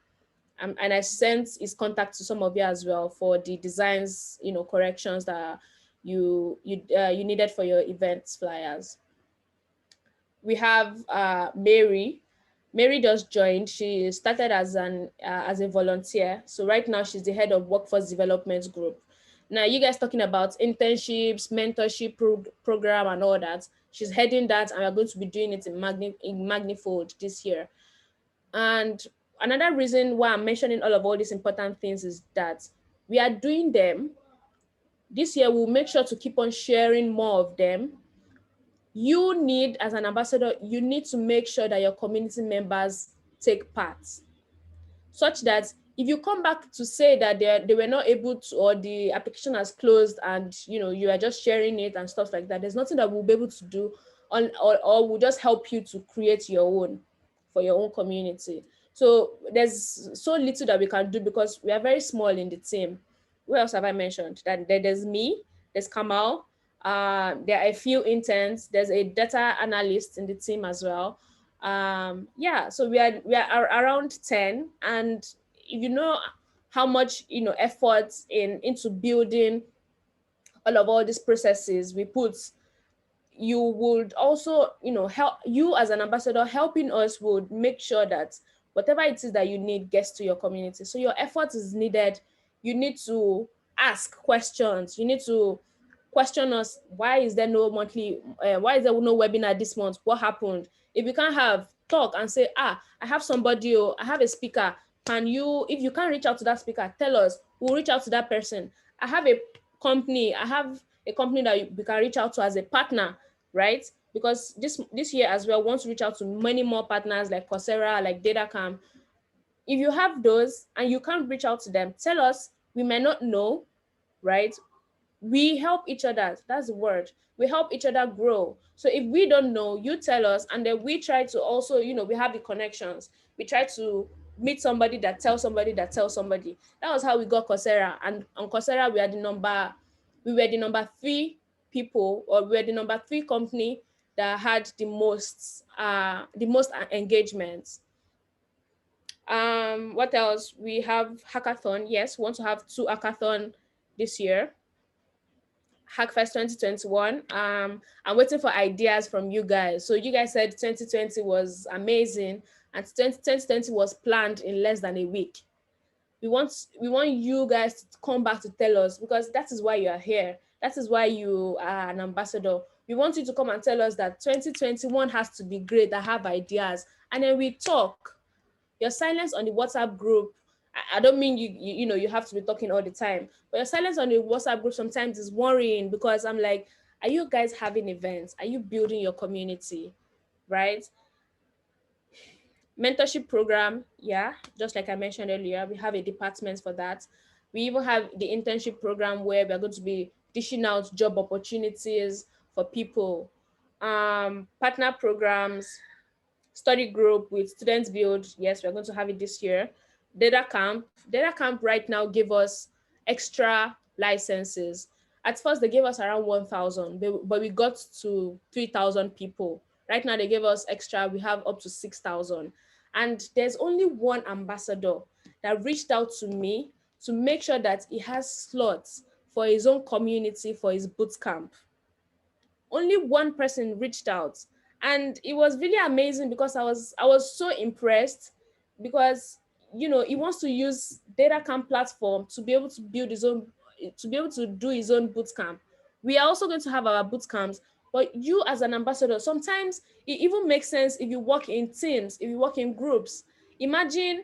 And I sent his contact to some of you as well for the designs, corrections that you needed for your events flyers. We have Mary. Mary just joined. She started as a volunteer. So right now she's the head of workforce development group. Now you guys talking about internships, mentorship program and all that. She's heading that, and we're going to be doing it in Magnifold this year. And another reason why I'm mentioning all these important things is that we are doing them. This year, we'll make sure to keep on sharing more of them. You need, as an ambassador, you need to make sure that your community members take part, such that if you come back to say that they were not able to, or the application has closed and you are just sharing it and stuff like that, there's nothing that we'll be able to do or we'll just help you to create your own for your own community. So there's so little that we can do because we are very small in the team. Who else have I mentioned? That there's me, there's Kamal, there are a few interns, there's a data analyst in the team as well. Yeah, so we are around 10, and you know how much effort into building all these processes we put. You would also help you as an ambassador. Helping us would make sure that whatever it is that you need gets to your community. So your effort is needed. You need to ask questions. You need to question us. Why is there no monthly? Why is there no webinar this month? What happened? If you can't talk and say, I have somebody, or I have a speaker. If you can't reach out to that speaker, tell us. We'll reach out to that person. I have a company that we can reach out to as a partner, right? Because this year as well, want to reach out to many more partners like Coursera, like DataCamp. If you have those and you can't reach out to them, tell us. We may not know, right? We help each other. That's the word. We help each other grow. So if we don't know, you tell us, and then we try to also, we have the connections. We try to meet somebody that tells somebody that tells somebody. That was how we got Coursera. And on Coursera, we were the number 3 people, or we were the number 3 company that had the most engagement. What else? We have hackathon. Yes, we want to have 2 hackathon this year. Hackfest 2021. I'm waiting for ideas from you guys. So you guys said 2020 was amazing, and 2020 was planned in less than a week. We want you guys to come back to tell us, because that is why you are here. That is why you are an ambassador. We want you to come and tell us that 2021 has to be great. I have ideas, and then we talk. Your silence on the WhatsApp group, I don't mean you have to be talking all the time, but your silence on the WhatsApp group sometimes is worrying, because I'm like, Are you guys having events? Are you building your community, right? Mentorship program, yeah, just like I mentioned earlier, we have a department for that. We even have the internship program where we're going to be dishing out job opportunities for people. Partner programs, study group with Students Build, yes, we're going to have it this year. Data Camp right now give us extra licenses. At first they gave us around 1,000, but we got to 3,000 people. Right now they gave us extra, we have up to 6,000. And there's only one ambassador that reached out to me to make sure that he has slots for his own community for his boot camp. Only one person reached out, and it was really amazing because I was so impressed, because you know he wants to use DataCamp platform to be able to build his own, to be able to do his own boot camp. We are also going to have our boot camps, but you as an ambassador, sometimes it even makes sense if you work in teams, if you work in groups. Imagine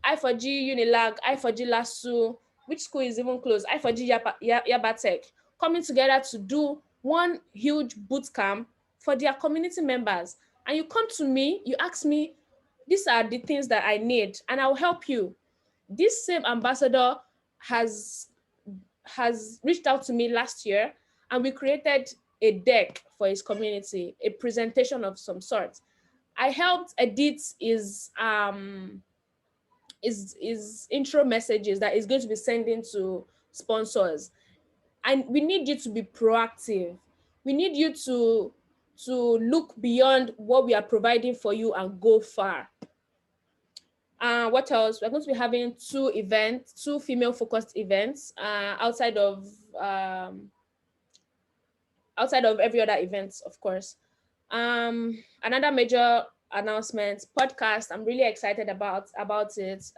I4G Unilag, I4G LASU, which school is even close, I4G Yabatech, coming together to do one huge boot camp for their community members. And you come to me, you ask me, these are the things that I need, and I'll help you. This same ambassador has reached out to me last year, and we created a deck for his community, a presentation of some sort. I helped edit his intro messages that is going to be sending to sponsors. And we need you to be proactive. We need you to look beyond what we are providing for you and go far. What else? We're going to be having two female-focused events outside of every other event, of course. Another major announcement, podcast. I'm really excited about it.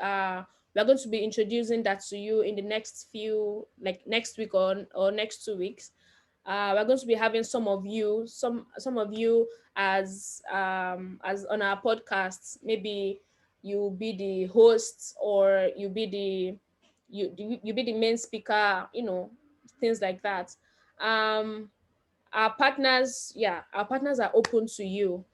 We're going to be introducing that to you in the next few, like next week or next 2 weeks. We're going to be having some of you as on our podcasts. Maybe you be the host, or you be the main speaker, you know, things like that. Our partners are open to you,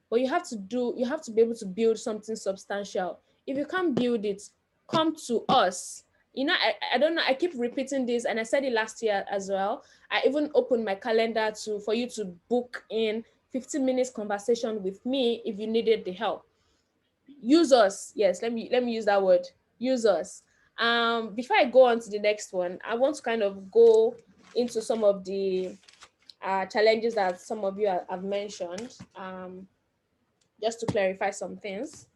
but you have to be able to build something substantial. If you can't build it, come to us. You know, I don't know, I keep repeating this, and I said it last year as well. I even opened my calendar for you to book in 15 minutes conversation with me if you needed the help. Use us. Yes, let me use that word. Use us. Before I go on to the next one, I want to kind of go into some of the challenges that some of you have mentioned, just to clarify some things.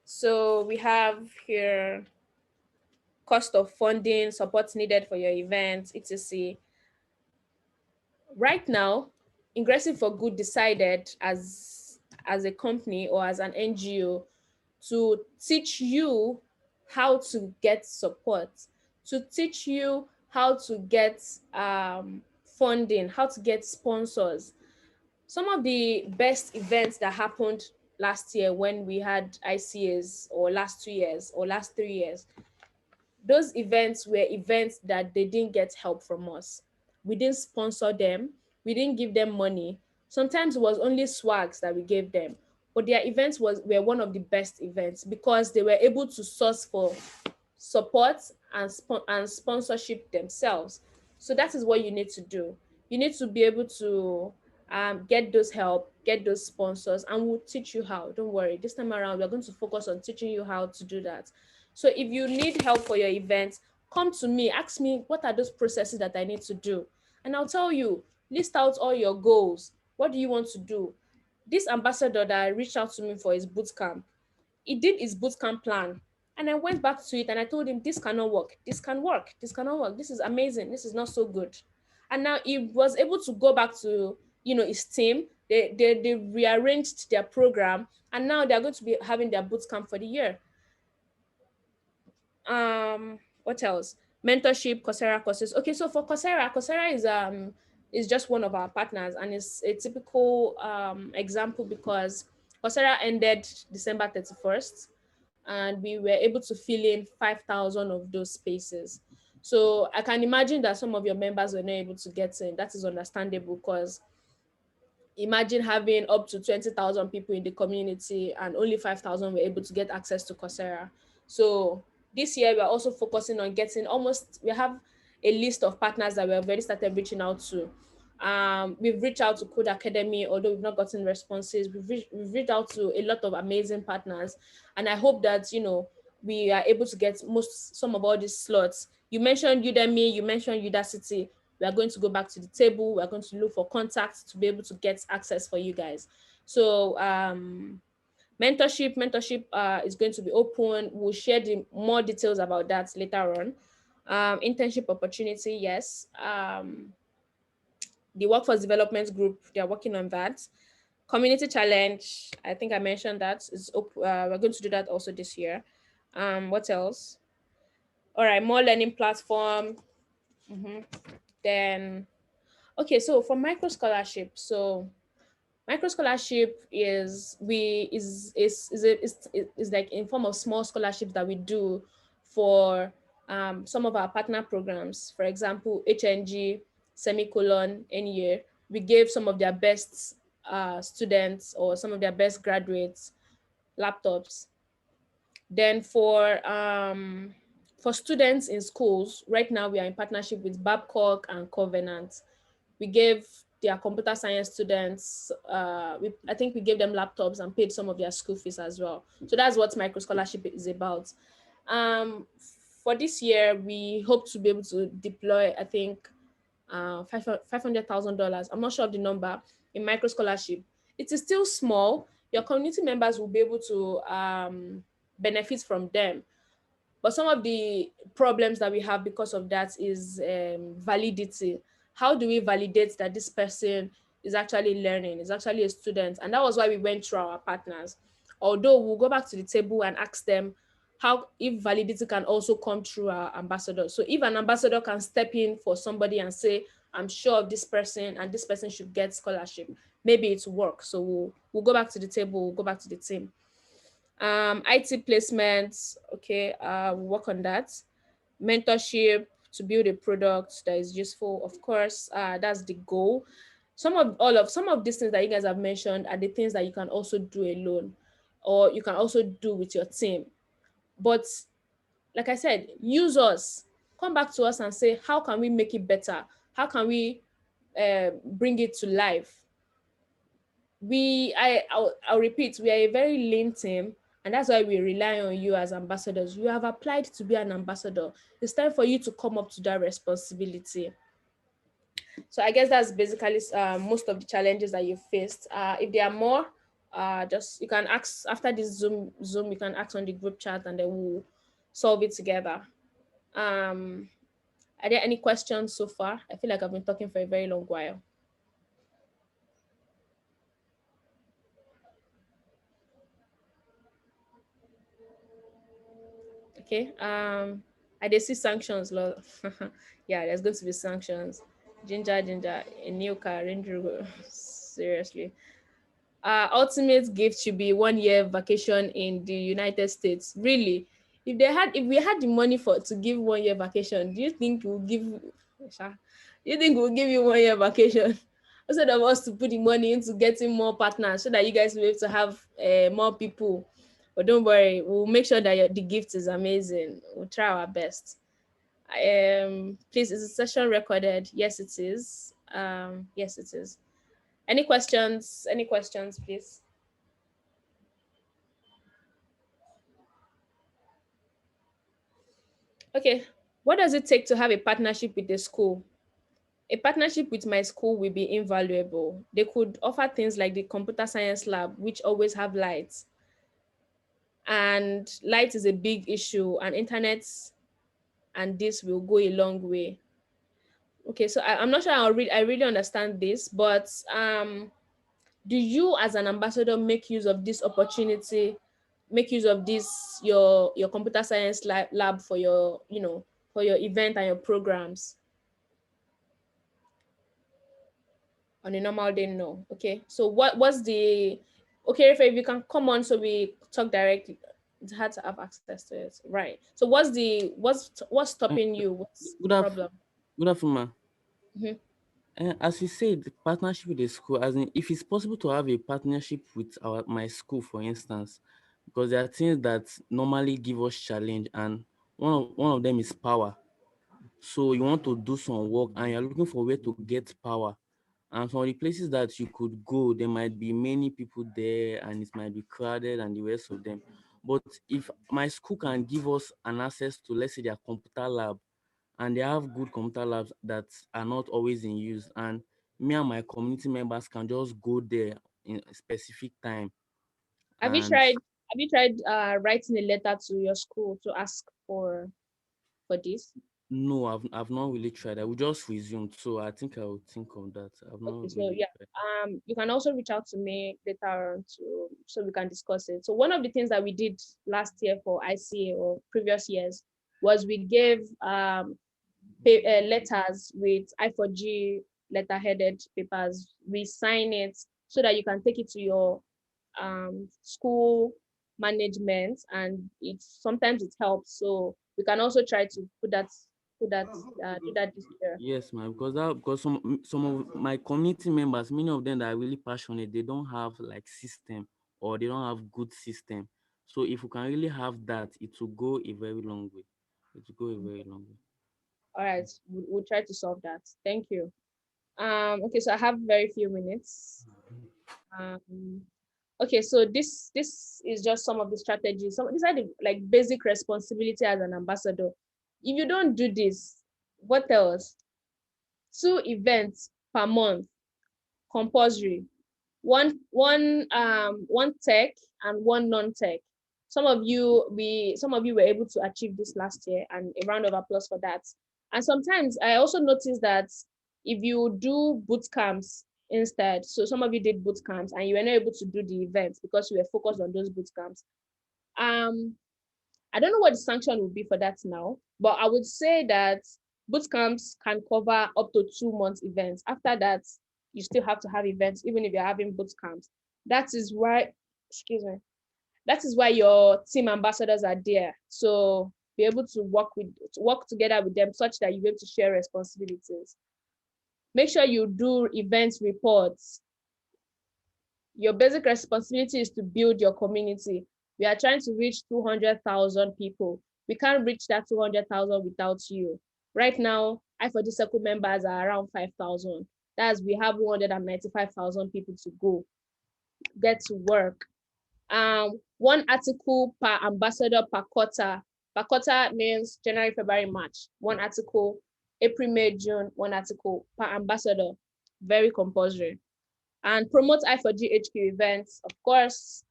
So we have here cost of funding, support needed for your event, etc. Right now, Ingressive for Good decided as a company or as an NGO to teach you how to get support, to teach you how to get funding, how to get sponsors. Some of the best events that happened last year when we had ICAs, or last 2 years or last 3 years, those events were events that they didn't get help from us. We didn't sponsor them. We didn't give them money. Sometimes it was only swags that we gave them, but their events were one of the best events because they were able to source for support and sponsorship themselves. So that is what you need to do. You need to be able to get those help, get those sponsors, and we'll teach you how. Don't worry, this time around, we're going to focus on teaching you how to do that. So if you need help for your event, come to me, ask me, what are those processes that I need to do? And I'll tell you, list out all your goals. What do you want to do? This ambassador that reached out to me for his boot camp, he did his boot camp plan. And I went back to it and I told him, this cannot work. This can work. This cannot work. This is amazing. This is not so good. And now he was able to go back to, you know, his team. They rearranged their program, and now they're going to be having their boot camp for the year. What else? Mentorship, Coursera courses. Okay, so for Coursera is just one of our partners, and it's a typical example because Coursera ended December 31st, and we were able to fill in 5,000 of those spaces. So I can imagine that some of your members were not able to get in. That is understandable, because imagine having up to 20,000 people in the community and only 5,000 were able to get access to Coursera. So this year, we're also focusing on getting we have a list of partners that we have already started reaching out to. We've reached out to Code Academy, although we've not gotten responses. We've reached out to a lot of amazing partners. And I hope that, we are able to get some of all these slots. You mentioned Udemy, you mentioned Udacity. We are going to go back to the table. We're going to look for contacts to be able to get access for you guys. So mentorship is going to be open. We'll share more details about that later on. Internship opportunity, yes. The workforce development group, they're working on that. Community challenge, I think I mentioned that is we're going to do that also this year. What else? All right, more learning platform. Then, okay, so for micro scholarship, micro scholarship is like in form of small scholarships that we do for some of our partner programs. For example, HNG, semicolon, NEA, we gave some of their best students or some of their best graduates laptops. Then for students in schools, right now we are in partnership with Babcock and Covenant. We gave their computer science students, I think we gave them laptops and paid some of their school fees as well. So that's what micro scholarship is about. For this year, we hope to be able to deploy, I think, $500,000. I'm not sure of the number in micro scholarship. It is still small. Your community members will be able to benefit from them. But some of the problems that we have because of that is validity. How do we validate that this person is actually learning, is actually a student? And that was why we went through our partners. Although we'll go back to the table and ask them if validity can also come through our ambassador. So if an ambassador can step in for somebody and say, I'm sure of this person and this person should get scholarship, maybe it will work. So we'll go back to the table, we'll go back to the team. IT placements, okay, we'll work on that. Mentorship to build a product that is useful, of course, that's the goal. Some of these things that you guys have mentioned are the things that you can also do alone, or you can also do with your team. But like I said, use us, come back to us and say, how can we make it better? How can we bring it to life? I'll repeat, we are a very lean team, and that's why we rely on you as ambassadors. You have applied to be an ambassador. It's time for you to come up to that responsibility. So I guess that's basically most of the challenges that you faced. If there are more, you can ask after this Zoom, you can ask on the group chat and then we'll solve it together. Are there any questions so far? I feel like I've been talking for a very long while. Okay, I did see sanctions, Lord. Yeah, there's going to be sanctions. Ginger, a new car, Range Rover. Seriously. Ultimate gift should be 1 year vacation in the United States. Really? If we had the money to give 1 year vacation, do you think we'll give you 1 year vacation? Instead of us to put the money into getting more partners so that you guys will be able to have more people. But don't worry, we'll make sure that the gift is amazing. We'll try our best. Please, is the session recorded? Yes, it is. Yes, it is. Any questions? Any questions, please? Okay, what does it take to have a partnership with a school? A partnership with my school will be invaluable. They could offer things like the computer science lab, which always have lights. And light is a big issue, and internet and this will go a long way. Okay, so I'm not sure I really understand this, but do you as an ambassador make use of this opportunity, make use of this, your computer science lab for your, for your event and your programs? On a normal day, no. Okay, so what's the, okay, if you can come on so we talk directly, It's hard to have access to it. Right. So what's stopping you? What's Good the af- problem? good afternoon, ma. Mhm. As you said, the partnership with the school, as in, if it's possible to have a partnership with my school, for instance, because there are things that normally give us challenge, and one of them is power. So you want to do some work, and you're looking for where to get power. And from the places that you could go, there might be many people there, and it might be crowded, and the rest of them. But if my school can give us an access to, let's say, their computer lab, and they have good computer labs that are not always in use, and me and my community members can just go there in a specific time. Have you And tried writing a letter to your school to ask for this? no, I've not really tried. I will just resume, so I think I will think of that. I've Okay, not so really yeah, tried. you can also reach out to me later on so we can discuss it. So one of the things that we did last year for ICA or previous years was we gave letters with I4G letter-headed papers. We sign it so that you can take it to your school management, and sometimes it helps. So we can also try to do that this year. Yes, ma'am, because some of my community members, many of them that are really passionate, they don't have like system, or they don't have good system. So if we can really have that, it will go a very long way. It will go a very long way. All right, we'll try to solve that. Thank you. Okay, so I have very few minutes. Okay, so this is just some of the strategies. These are the like basic responsibility as an ambassador. If you don't do this, what else? 2 events per month, compulsory. One tech and one non-tech. Some of you were able to achieve this last year, and a round of applause for that. And sometimes I also noticed that if you do boot camps instead, so some of you did boot camps and you were not able to do the events because you were focused on those boot camps. I don't know what the sanction would be for that now, but I would say that boot camps can cover up to 2 months events. After that, you still have to have events, even if you're having boot camps. That is why, excuse me, that is why your team ambassadors are there. So be able to work together with them such that you're able to share responsibilities. Make sure you do events reports. Your basic responsibility is to build your community. We are trying to reach 200,000 people. We can't reach that 200,000 without you. Right now, I4G Circle members are around 5,000. That's we have 195,000 people to go. Get to work. 1 article per ambassador per quarter. Per quarter means January, February, March. 1 article, April, May, June, 1 article per ambassador. Very compulsory. And promote I4G HQ events, of course.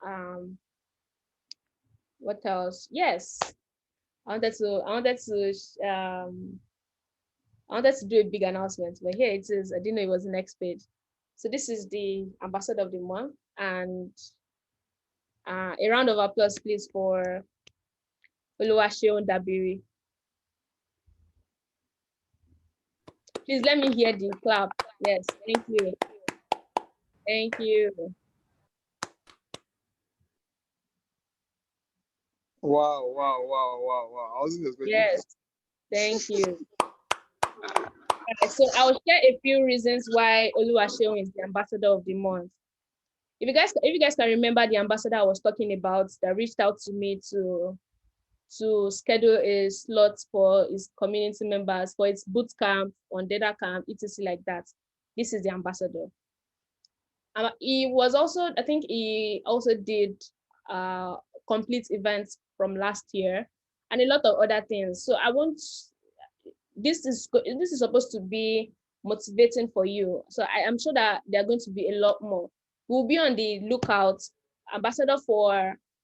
What else? Yes, I wanted to do a big announcement, but here it is. I didn't know it was the next page. So this is the ambassador of the month, and a round of applause, please, for Oluwaseun Dabiri. Please let me hear the clap. Yes, thank you. Thank you. Wow, wow, wow, wow, wow. I wasn't expecting Yes, thank you. So I'll share a few reasons why Oluwaseun is the ambassador of the month. If you guys can remember the ambassador I was talking about that reached out to me to schedule a slot for his community members for its boot camp, on data camp, etc. like that. This is the ambassador. He was also, I think he also did complete events from last year and a lot of other things. So this is supposed to be motivating for you. So I am sure that there are going to be a lot more. We'll be on the lookout. Ambassador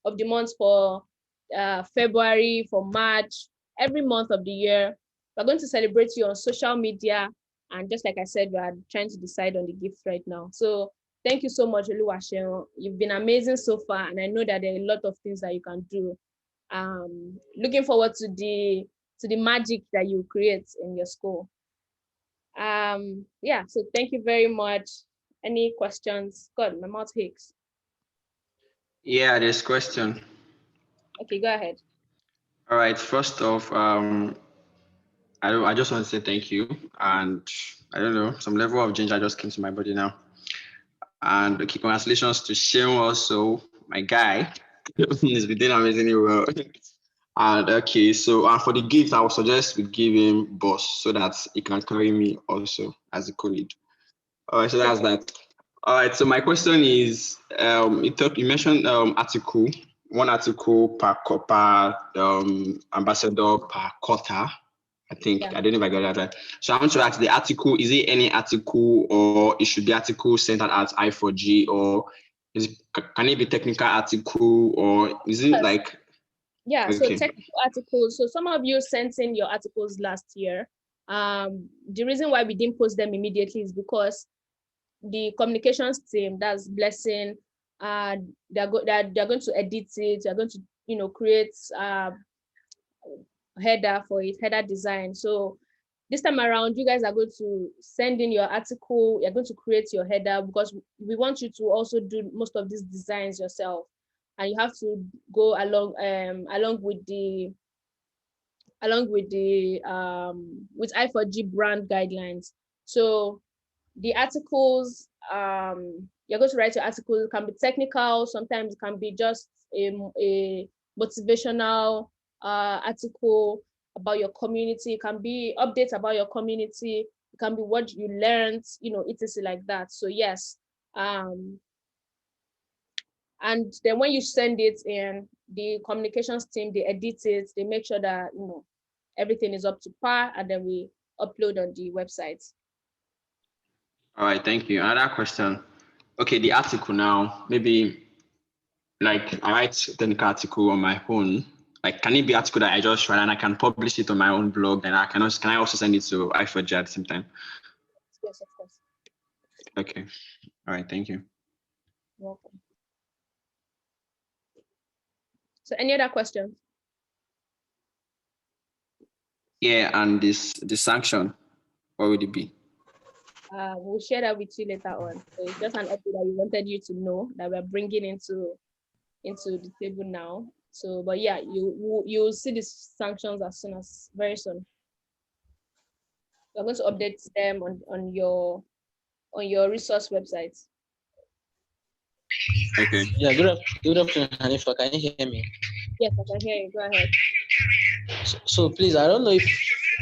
of the month for February, for March, every month of the year. We're going to celebrate you on social media. And just like I said, we are trying to decide on the gift right now. So thank you so much, Oluwaseun. You've been amazing so far. And I know that there are a lot of things that you can do. Looking forward to the magic that you create in your school. Yeah, so thank you very much. Any questions? God, my mouth aches. Yeah, there's question. Okay, go ahead. All right. First off, I just want to say thank you, and I don't know, some level of ginger just came to my body now. And okay, congratulations to Shane also, my guy. He's been doing amazingly well. And okay, so for the gift, I would suggest we give him boss so that he can carry me also as a colleague. All right, so that's that. All right, so my question is, you mentioned article, one article per ambassador per quarter. I think, Yeah. I don't know if I got that right. So I want to ask, the article, is it any article, or it should be article centered at I4G, or can it be technical article, or is it Yes. like? Yeah, so Okay. technical articles. So some of you sent in your articles last year. The reason why we didn't post them immediately is because the communications team, that's Blessing, they're going to edit it. They're going to create header for it, header design. So this time around, you guys are going to send in your article. You're going to create your header because we want you to also do most of these designs yourself, and you have to go along with with I4G brand guidelines. So the articles, you're going to write your article. It can be technical. Sometimes it can be just a motivational article about your community. It can be updates about your community. It can be what you learned, etc. like that. So yes, and then when you send it in, the communications team, they edit it. They make sure that everything is up to par, and then we upload on the website. All right, thank you. Another question. Okay, the article now, maybe like I write a technical article on my own. Like, can it be article that I just write and I can publish it on my own blog, and can I also send it to I4G at the same time? Yes, of course. Okay. All right, thank you. Welcome. So any other questions? Yeah, and the sanction, what would it be? We'll share that with you later on. So it's just an update that we wanted you to know that we're bringing into the table now. So, but yeah, you'll see the sanctions very soon. We're going to update them on your resource website. Okay. Yeah, good afternoon, Hanifa. Can you hear me? Yes, I can hear you. Go ahead. So please, I don't know if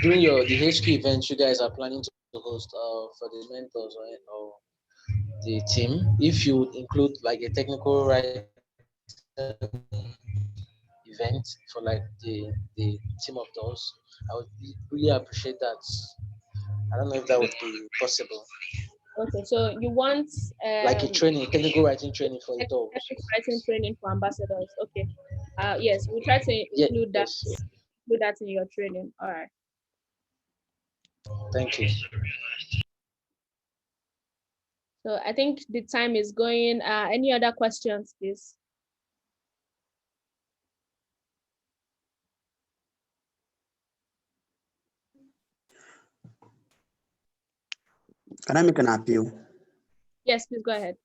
during the HQ event you guys are planning to host for the mentors or the team, if you include like a technical writing event for like the team of those, I would really appreciate that. I don't know if that would be possible. Okay, so you want like a technical writing training for adults. Technical writing training for ambassadors. Okay. Yes, we'll try to include that. Yes. Include that in your training. All right. Thank you. So I think the time is going. Any other questions, please? Can I make an appeal? Yes, please go ahead.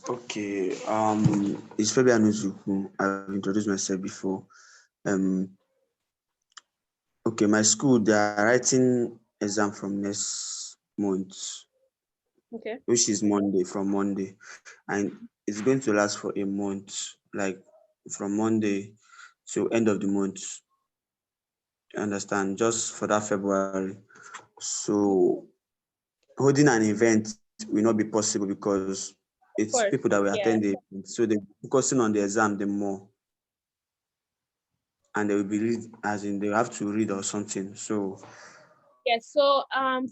Okay. It's Fabian Uzuku. I've introduced myself before. Okay, my school, they are writing exam from next month. Okay. Which is from Monday. And it's going to last for a month, like from Monday to end of the month. You understand? Just for that February. So holding an event will not be possible because it's people that will attend the event. So they're focusing on the exam the more. And they will be they have to read or something. So yes, so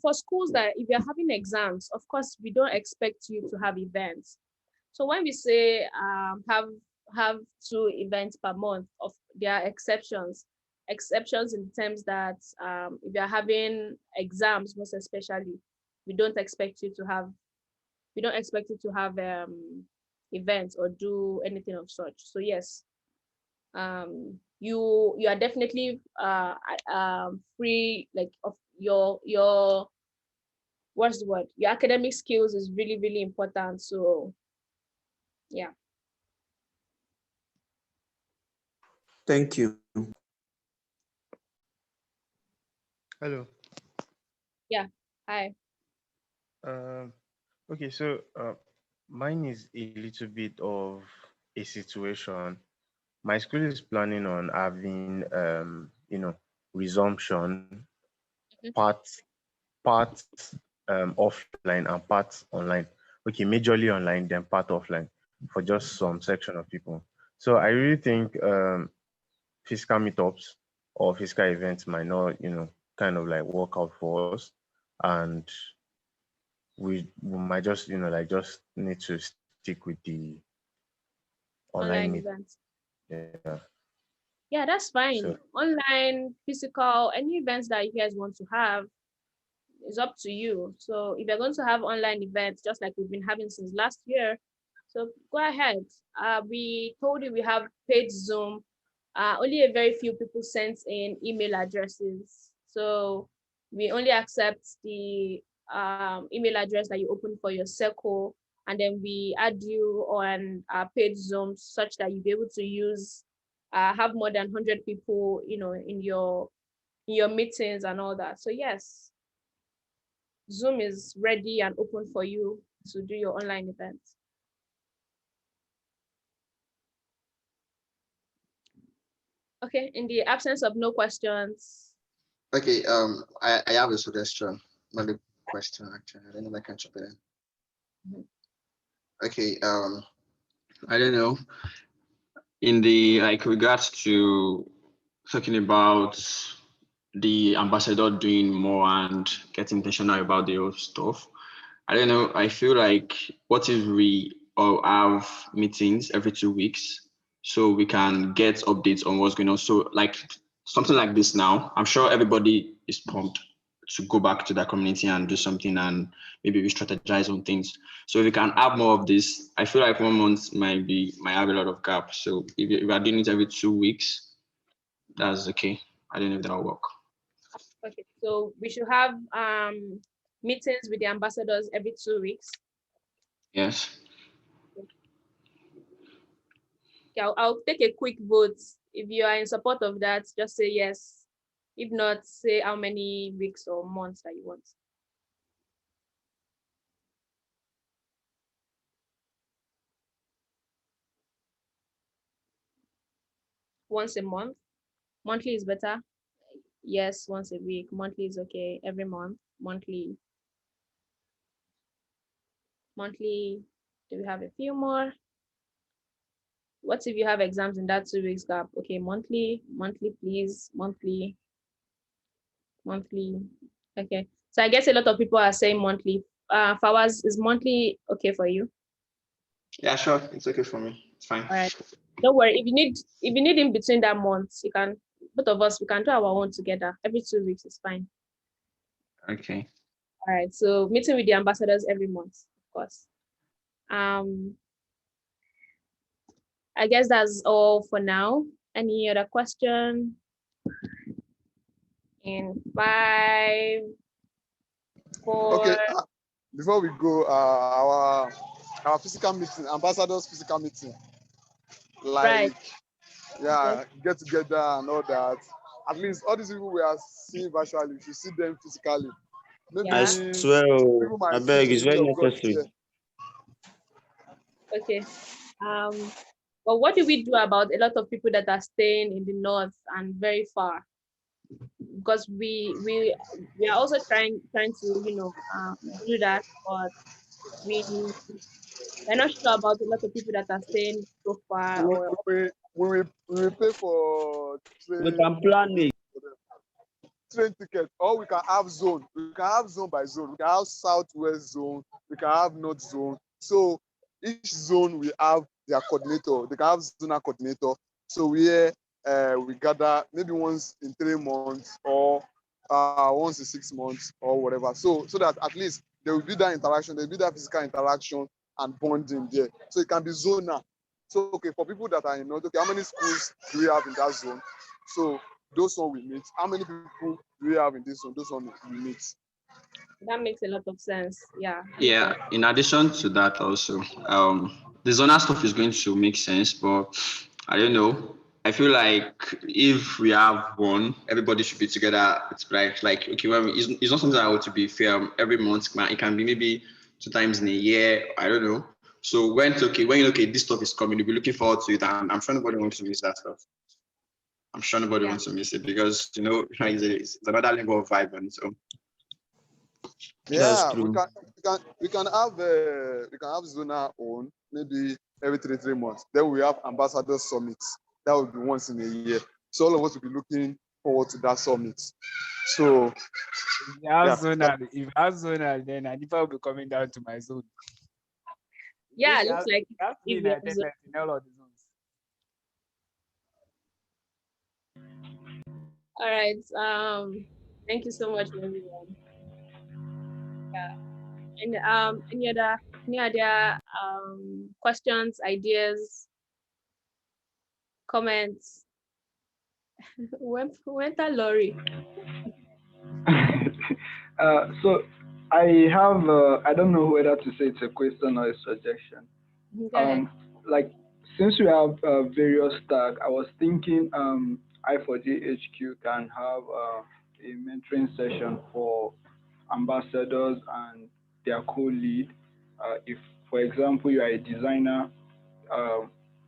for schools that if you're having exams, of course we don't expect you to have events. So when we say have 2 events per month, there are exceptions in terms that if you're having exams, most especially, we don't expect you to have events or do anything of such. So yes, you are definitely free, like of your what's the word? Your academic skills is really, really important. So yeah. Thank you. Hello. Yeah. Hi. Okay, so mine is a little bit of a situation. My school is planning on having resumption part offline and part online. Okay, majorly online, then part offline for just some section of people. So I really think physical meetups or physical events might not, kind of like work out for us, and we might just, just need to stick with the online Online meet. events. Yeah. Yeah, that's fine. So Online, physical, any events that you guys want to have is up to you. So if you're going to have online events, just like we've been having since last year, so go ahead. We told you we have paid Zoom. Only a very few people sent in email addresses. So we only accept the email address that you open for your circle, and then we add you on paid Zoom such that you'll be able to use, have more than 100 people, in your meetings and all that. So yes, Zoom is ready and open for you to do your online events. Okay, in the absence of no questions. Okay, I have a suggestion, not a question actually. I don't know if I can chop it in. Okay, I don't know. In the regards to talking about the ambassador doing more and getting intentional about the whole stuff, I don't know. I feel like what if we all have meetings every 2 weeks so we can get updates on what's going on. So like something like this now, I'm sure everybody is pumped to go back to their community and do something, and maybe we strategize on things. So if we can have more of this, I feel like 1 month might have a lot of gaps. So if we are doing it every 2 weeks, that's okay. I don't know if that'll work. Okay, so we should have meetings with the ambassadors every 2 weeks. Yes. Okay, I'll take a quick vote. If you are in support of that, just say yes. If not, say how many weeks or months that you want. Once a month. Monthly is better. Yes, once a week. Monthly is okay. Every month. Monthly. Monthly. Do we have a few more? What if you have exams in that 2 weeks gap? Okay, monthly, please, monthly. Okay, so I guess a lot of people are saying monthly. Fawaz, is monthly okay for you? Yeah, sure. It's okay for me. It's fine. All right. Don't worry. If you need in between that month, you can. Both of us, we can do our own together. Every 2 weeks is fine. Okay. All right. So meeting with the ambassadors every month, of course. I guess that's all for now. Any other question? In 5, 4. Okay. Before we go, our physical meeting, ambassadors physical meeting, like right. Yeah, get together and all that. At least all these people we are seeing virtually, we should see them physically. Maybe I swear, I beg, it's very necessary. Okay. But what do we do about a lot of people that are staying in the north and very far? Because we are also trying to do that, but we're not sure about a lot of people that are staying so far. We will pay for train. We can plan it. Train ticket, or we can have zone. We can have zone by zone. We can have southwest zone. We can have north zone. So each zone we have their coordinator. They can have zonal coordinator. So we gather maybe once in 3 months or once in 6 months or whatever. So that at least there will be that interaction. There will be that physical interaction and bonding there. So it can be zonal. So okay, for people that are in north, okay, how many schools do we have in that zone? So those one we meet. How many people do we have in this one? Those one we meet. That makes a lot of sense. Yeah. Yeah. In addition to that, also, the zonal stuff is going to make sense, but I don't know. I feel like if we have one, everybody should be together. It's like okay, well, it's not something I want to be fair every month. It can be maybe 2 times in a year. I don't know. So when this stuff is coming, you'll be looking forward to it. And I'm sure nobody wants to miss that stuff. I'm sure nobody wants to miss it because it's another level of vibe on its own. Yeah, we can have Zona on maybe every 3 months. Then we have ambassador summits. That would be once in a year. So all of us will be looking forward to that summit. So if you have Zona, then Anifa will be coming down to my zone. Yeah, it looks like in attendance in all of the zones. All right. Thank you so much, everyone. Yeah. And any other questions, ideas, comments? Went a lorry. So I have I don't know whether to say it's a question or a suggestion. Like since we have various tags, I was thinking I4J HQ can have a mentoring session for ambassadors and their co-lead. If, for example, you are a designer,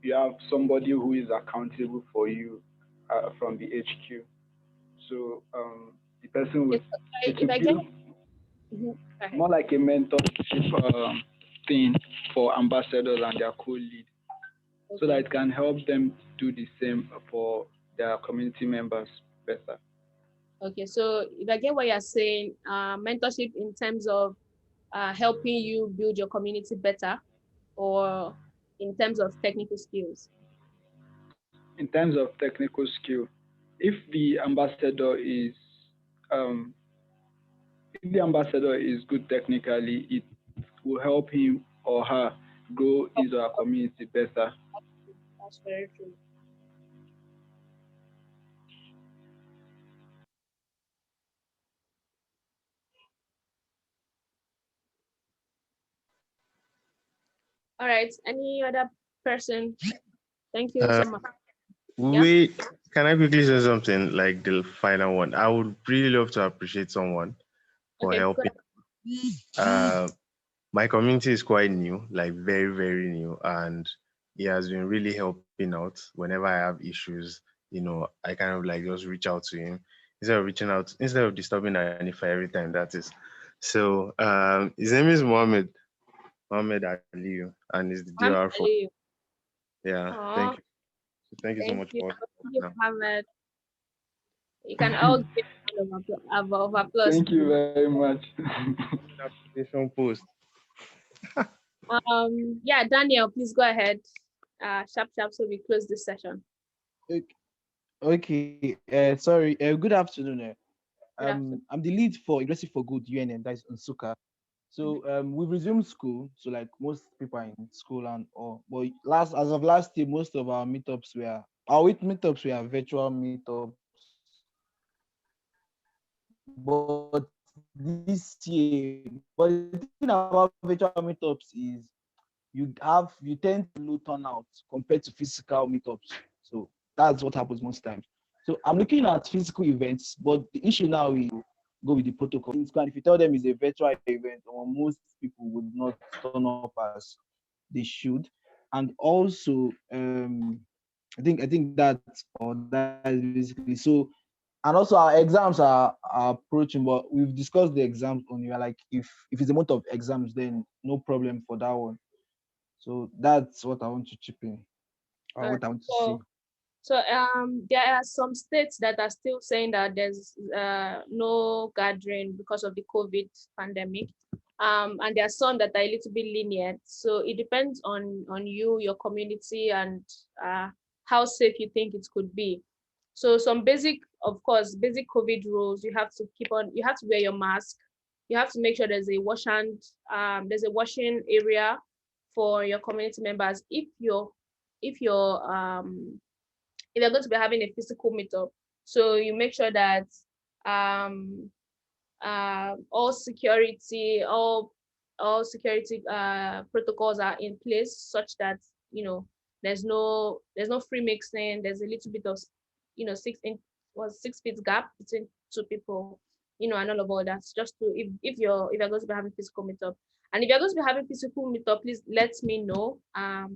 you have somebody who is accountable for you from the HQ. So the person would more like a mentorship thing for ambassadors and their co-lead, so that it can help them do the same for their community members better. Okay, so if I get what you're saying, mentorship in terms of helping you build your community better, or in terms of technical skills? In terms of technical skill, if the ambassador is good technically, it will help him or her grow his or her community better. That's very true. All right, any other person? Thank you so much. Wait, can I quickly say something like the final one? I would really love to appreciate someone for helping. My community is quite new, like very, very new, and he has been really helping out whenever I have issues. I kind of like just reach out to him instead of disturbing Anifa every time, that is. So his name is Mohammed Aliyu, and he's the DR for. Yeah, thank you so much for Mohammed. You can all give a round of applause. Thank you very much. Application post. Yeah, Daniel, please go ahead. Sharp, so we close this session. Okay. Sorry. Good afternoon. I'm the lead for Aggressive for Good UNN, that is Nsukka. So we resumed school. So like most people are in school but as of last year, most of our meetups were virtual meetups. But this year, the thing about virtual meetups is you tend to low turnout compared to physical meetups. So that's what happens most times. So I'm looking at physical events, but the issue now is go with the protocol. If you tell them it's a virtual event, or most people would not turn up as they should. And also, I think that is basically so. And also our exams are approaching, but we've discussed the exams only. Like if it's a month of exams, then no problem for that one. So that's what I want to chip in, or what I want to see. So there are some states that are still saying that there's no gathering because of the COVID pandemic. And there are some that are a little bit lenient. So it depends on you, your community, and how safe you think it could be. So some basic COVID rules, you have to wear your mask. You have to make sure there's a washing area for your community members if you're going to be having a physical meetup. So you make sure that all security protocols are in place, such that There's no free mixing. There's a little bit of 6 feet gap between two people, and all of that. Just to if you're going to be having physical meetup, and if you're going to be having physical meetup, please let me know.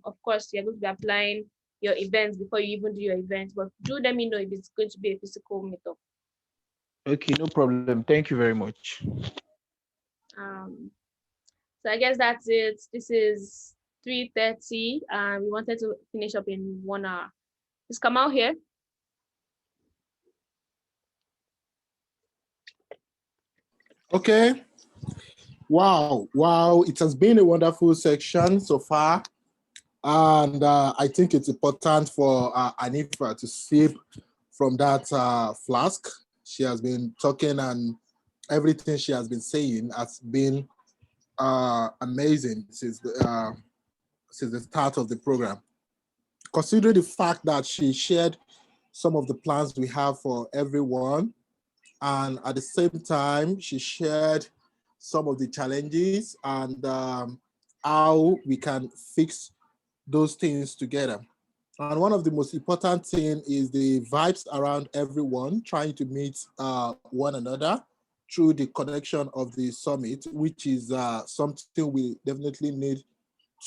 Of course, you're going to be applying your events before you even do your event, but do let me know if it's going to be a physical meetup. Okay, no problem. Thank you very much. So I guess that's it. This is 3:30, and we wanted to finish up in 1 hour. Is Kamal here? Okay. Wow. It has been a wonderful section so far. And I think it's important for Anifa to sip from that flask. She has been talking, and everything she has been saying has been amazing since the start of the program. Considering the fact that she shared some of the plans we have for everyone, and at the same time, she shared some of the challenges and how we can fix those things together. And one of the most important thing is the vibes around everyone trying to meet one another through the connection of the summit, which is something we definitely need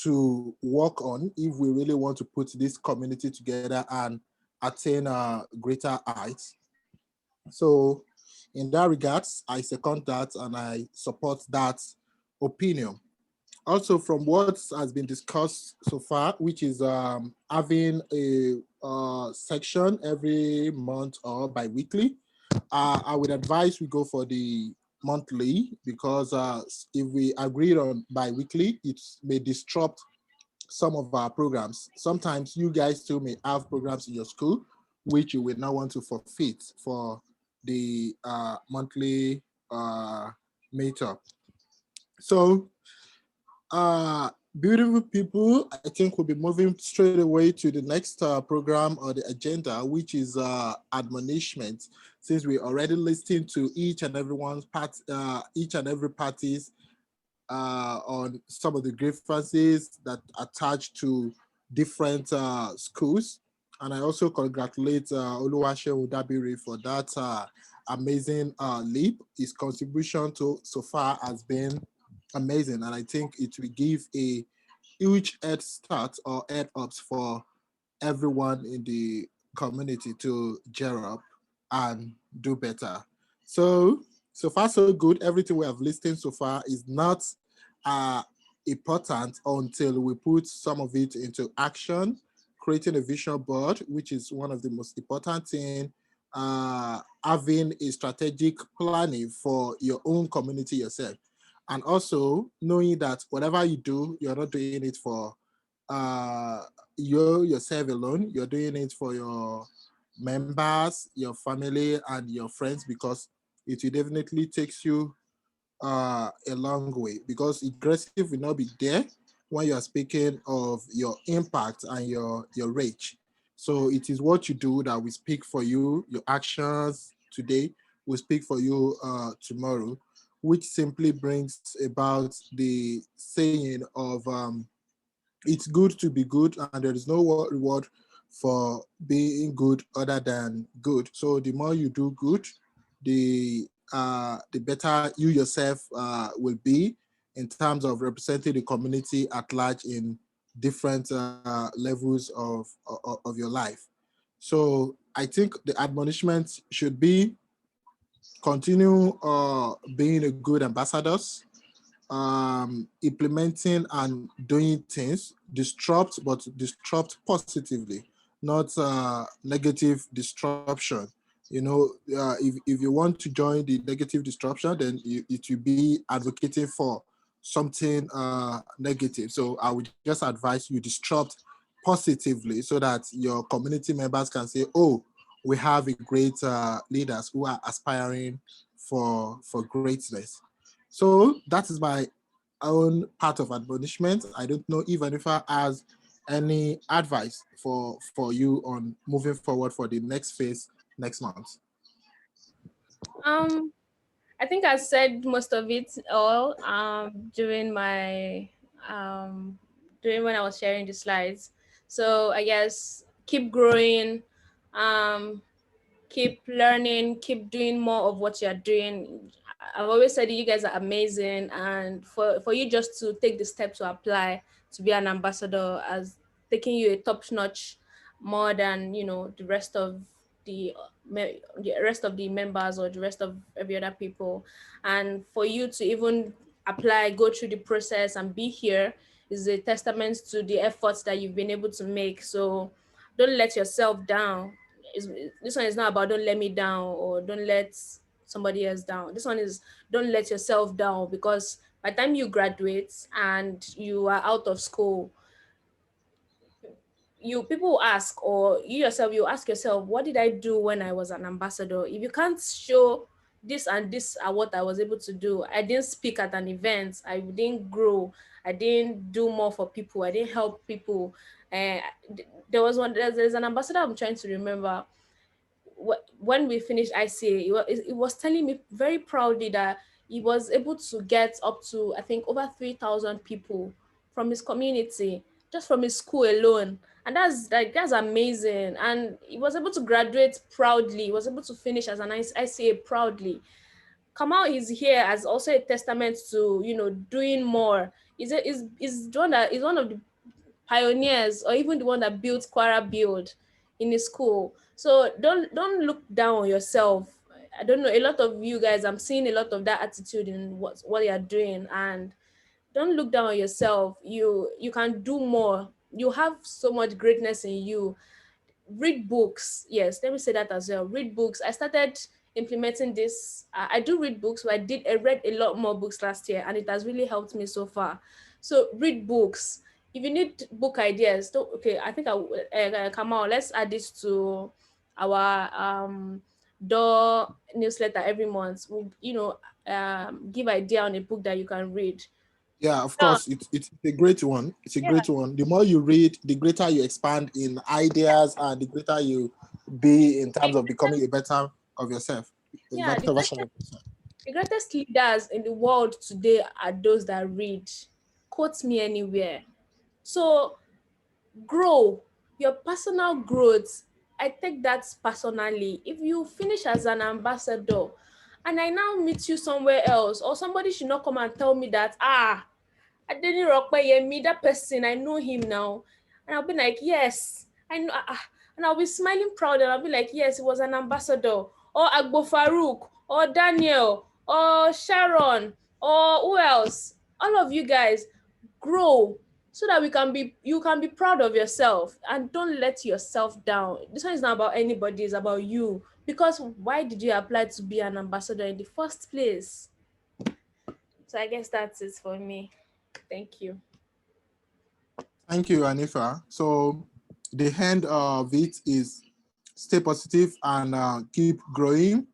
to work on if we really want to put this community together and attain greater heights. So in that regards, I second that and I support that opinion. Also, from what has been discussed so far, which is having a section every month or bi-weekly, I would advise we go for the monthly, because if we agreed on bi-weekly, it may disrupt some of our programs. Sometimes you guys still may have programs in your school which you will not want to forfeit for the monthly meetup. So beautiful people, I think we'll be moving straight away to the next program or the agenda, which is admonishment. Since we already listened to each and every party's on some of the grievances that attach to different schools. And I also congratulate Oluwaseun Dabiri for that amazing leap. His contribution to so far has been amazing, and I think it will give a huge head start or head ups for everyone in the community to gear up and do better. So far so good. Everything we have listened so far is not important until we put some of it into action, creating a vision board, which is one of the most important things, having a strategic planning for your own community yourself. And also knowing that whatever you do, you're not doing it for yourself alone, you're doing it for your members, your family, and your friends, because it will definitely takes you a long way, because aggressive will not be there when you are speaking of your impact and your reach. So it is what you do that will speak for you. Your actions today will speak for you tomorrow, which simply brings about the saying of it's good to be good, and there is no reward for being good other than good. So the more you do good, the better you yourself will be in terms of representing the community at large in different levels of your life. So I think the admonishment should be continue being a good ambassadors, implementing and doing things, disrupt, but disrupt positively, not negative disruption. If you want to join the negative disruption, then it will be advocating for something negative. So I would just advise you disrupt positively so that your community members can say, oh, we have a great leaders who are aspiring for greatness. So that is my own part of admonishment. I don't know if Anifa has any advice for you on moving forward for the next phase next month. I think I said most of it all during my during when I was sharing the slides. So I guess keep growing, keep learning, keep doing more of what you're doing. I've always said you guys are amazing, and for you just to take the step to apply to be an ambassador as taking you a top notch more than the rest of the rest of the members or the rest of every other people, and for you to even apply, go through the process and be here is a testament to the efforts that you've been able to make. So don't let yourself down. This one is not about don't let me down or don't let somebody else down. This one is don't let yourself down, because by the time you graduate and you are out of school, people will ask, or you yourself, you ask yourself, what did I do when I was an ambassador? If you can't show this and this are what I was able to do, I didn't speak at an event, I didn't grow, I didn't do more for people, I didn't help people. There's an ambassador I'm trying to remember. When we finished ICA, it was telling me very proudly that he was able to get up to, I think, over 3,000 people from his community, just from his school alone. And that's amazing. And he was able to graduate proudly. He was able to finish as an ICA proudly. Kamal is here as also a testament to, doing more. Is one of the pioneers, or even the one that built Quara Build in his school. So don't look down on yourself. I don't know, a lot of you guys, I'm seeing a lot of that attitude in what you're doing, and don't look down on yourself. You can do more. You have so much greatness in you. Read books. Yes, let me say that as well. Read books. I started implementing this. I do read books, but I read a lot more books last year, and it has really helped me so far. So read books. If you need book ideas, I think Kamal, let's add this to our door newsletter every month. We'll, give idea on a book that you can read. Yeah, of course, it's a great one. It's a great one. The more you read, the greater you expand in ideas, and the greater you be in terms of becoming a better of yourself. Yeah, the greatest leaders in the world today are those that read. Quote me anywhere. So grow, your personal growth. I take that personally. If you finish as an ambassador and I now meet you somewhere else, or somebody should not come and tell me that, I didn't rock by me, that person, I know him now. And I'll be like, yes, I know. And I'll be smiling proud, and I'll be like, yes, it was an ambassador, or Agbo Farouk, or Daniel, or Sharon, or who else? All of you guys, grow so that you can be proud of yourself, and don't let yourself down. This one is not about anybody, it's about you. Because why did you apply to be an ambassador in the first place? So I guess that's it for me. Thank you. Thank you, Anifa. So the end of it is stay positive and keep growing.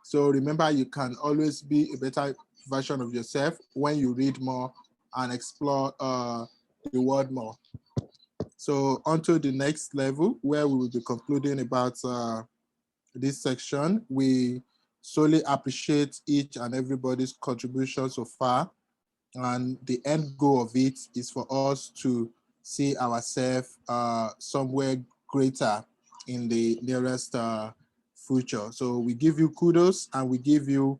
So remember, you can always be a better version of yourself when you read more and explore the world more. So on to the next level, where we will be concluding about this section. We solely appreciate each and everybody's contribution so far. And the end goal of it is for us to see ourselves somewhere greater in the nearest future. So we give you kudos, and we give you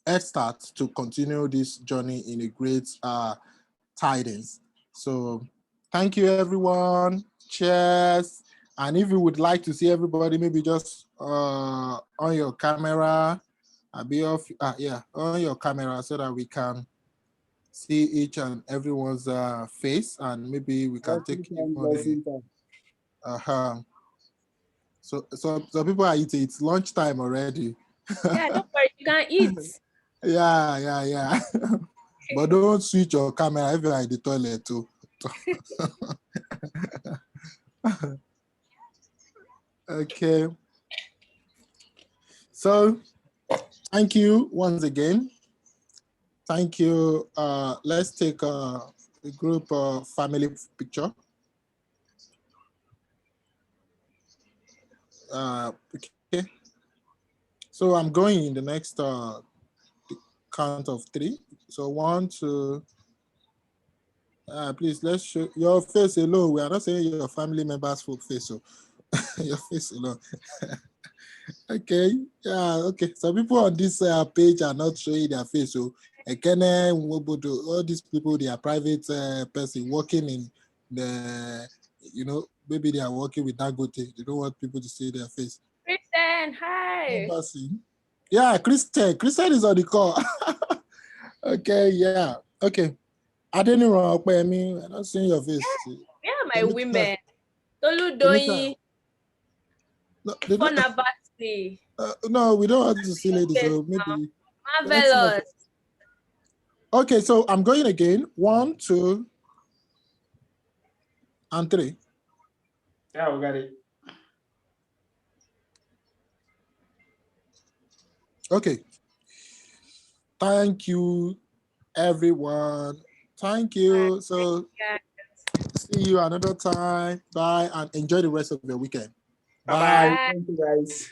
a start to continue this journey in a great tidings. So thank you, everyone. Cheers. And if you would like to see everybody, maybe just on your camera, be off, on your camera, so that we can see each and everyone's face, and maybe we can take it on a, so people are eating. It's lunchtime already. Yeah, don't worry, you can eat. Yeah. But don't switch your camera if you're in the toilet too. Okay. So thank you once again. Thank you. Let's take a group family picture. Okay. So I'm going in the next count of 3. So 1, 2, Please, let's show your face alone. We are not saying your family members' full face, so your face alone. Okay, yeah, okay. Some people on this page are not showing their face, so Ekene, Nwobodo, all these people, they are private person working in the, maybe they are working with Dangote. They don't want people to see their face. Kristen, hi. Yeah, Kristen is on the call. Okay, yeah, okay. I didn't wrong, I mean, I'm not seeing your face. Yeah, my women. Tolu Doyi. No, Fonabati. No, we don't want to see ladies, so maybe. Marvelous. Okay, so I'm going again. 1, 2, and 3. Yeah, we got it. Okay. Thank you, everyone. Thank you. So see you another time. Bye, and enjoy the rest of your weekend. Bye. Thank you, guys.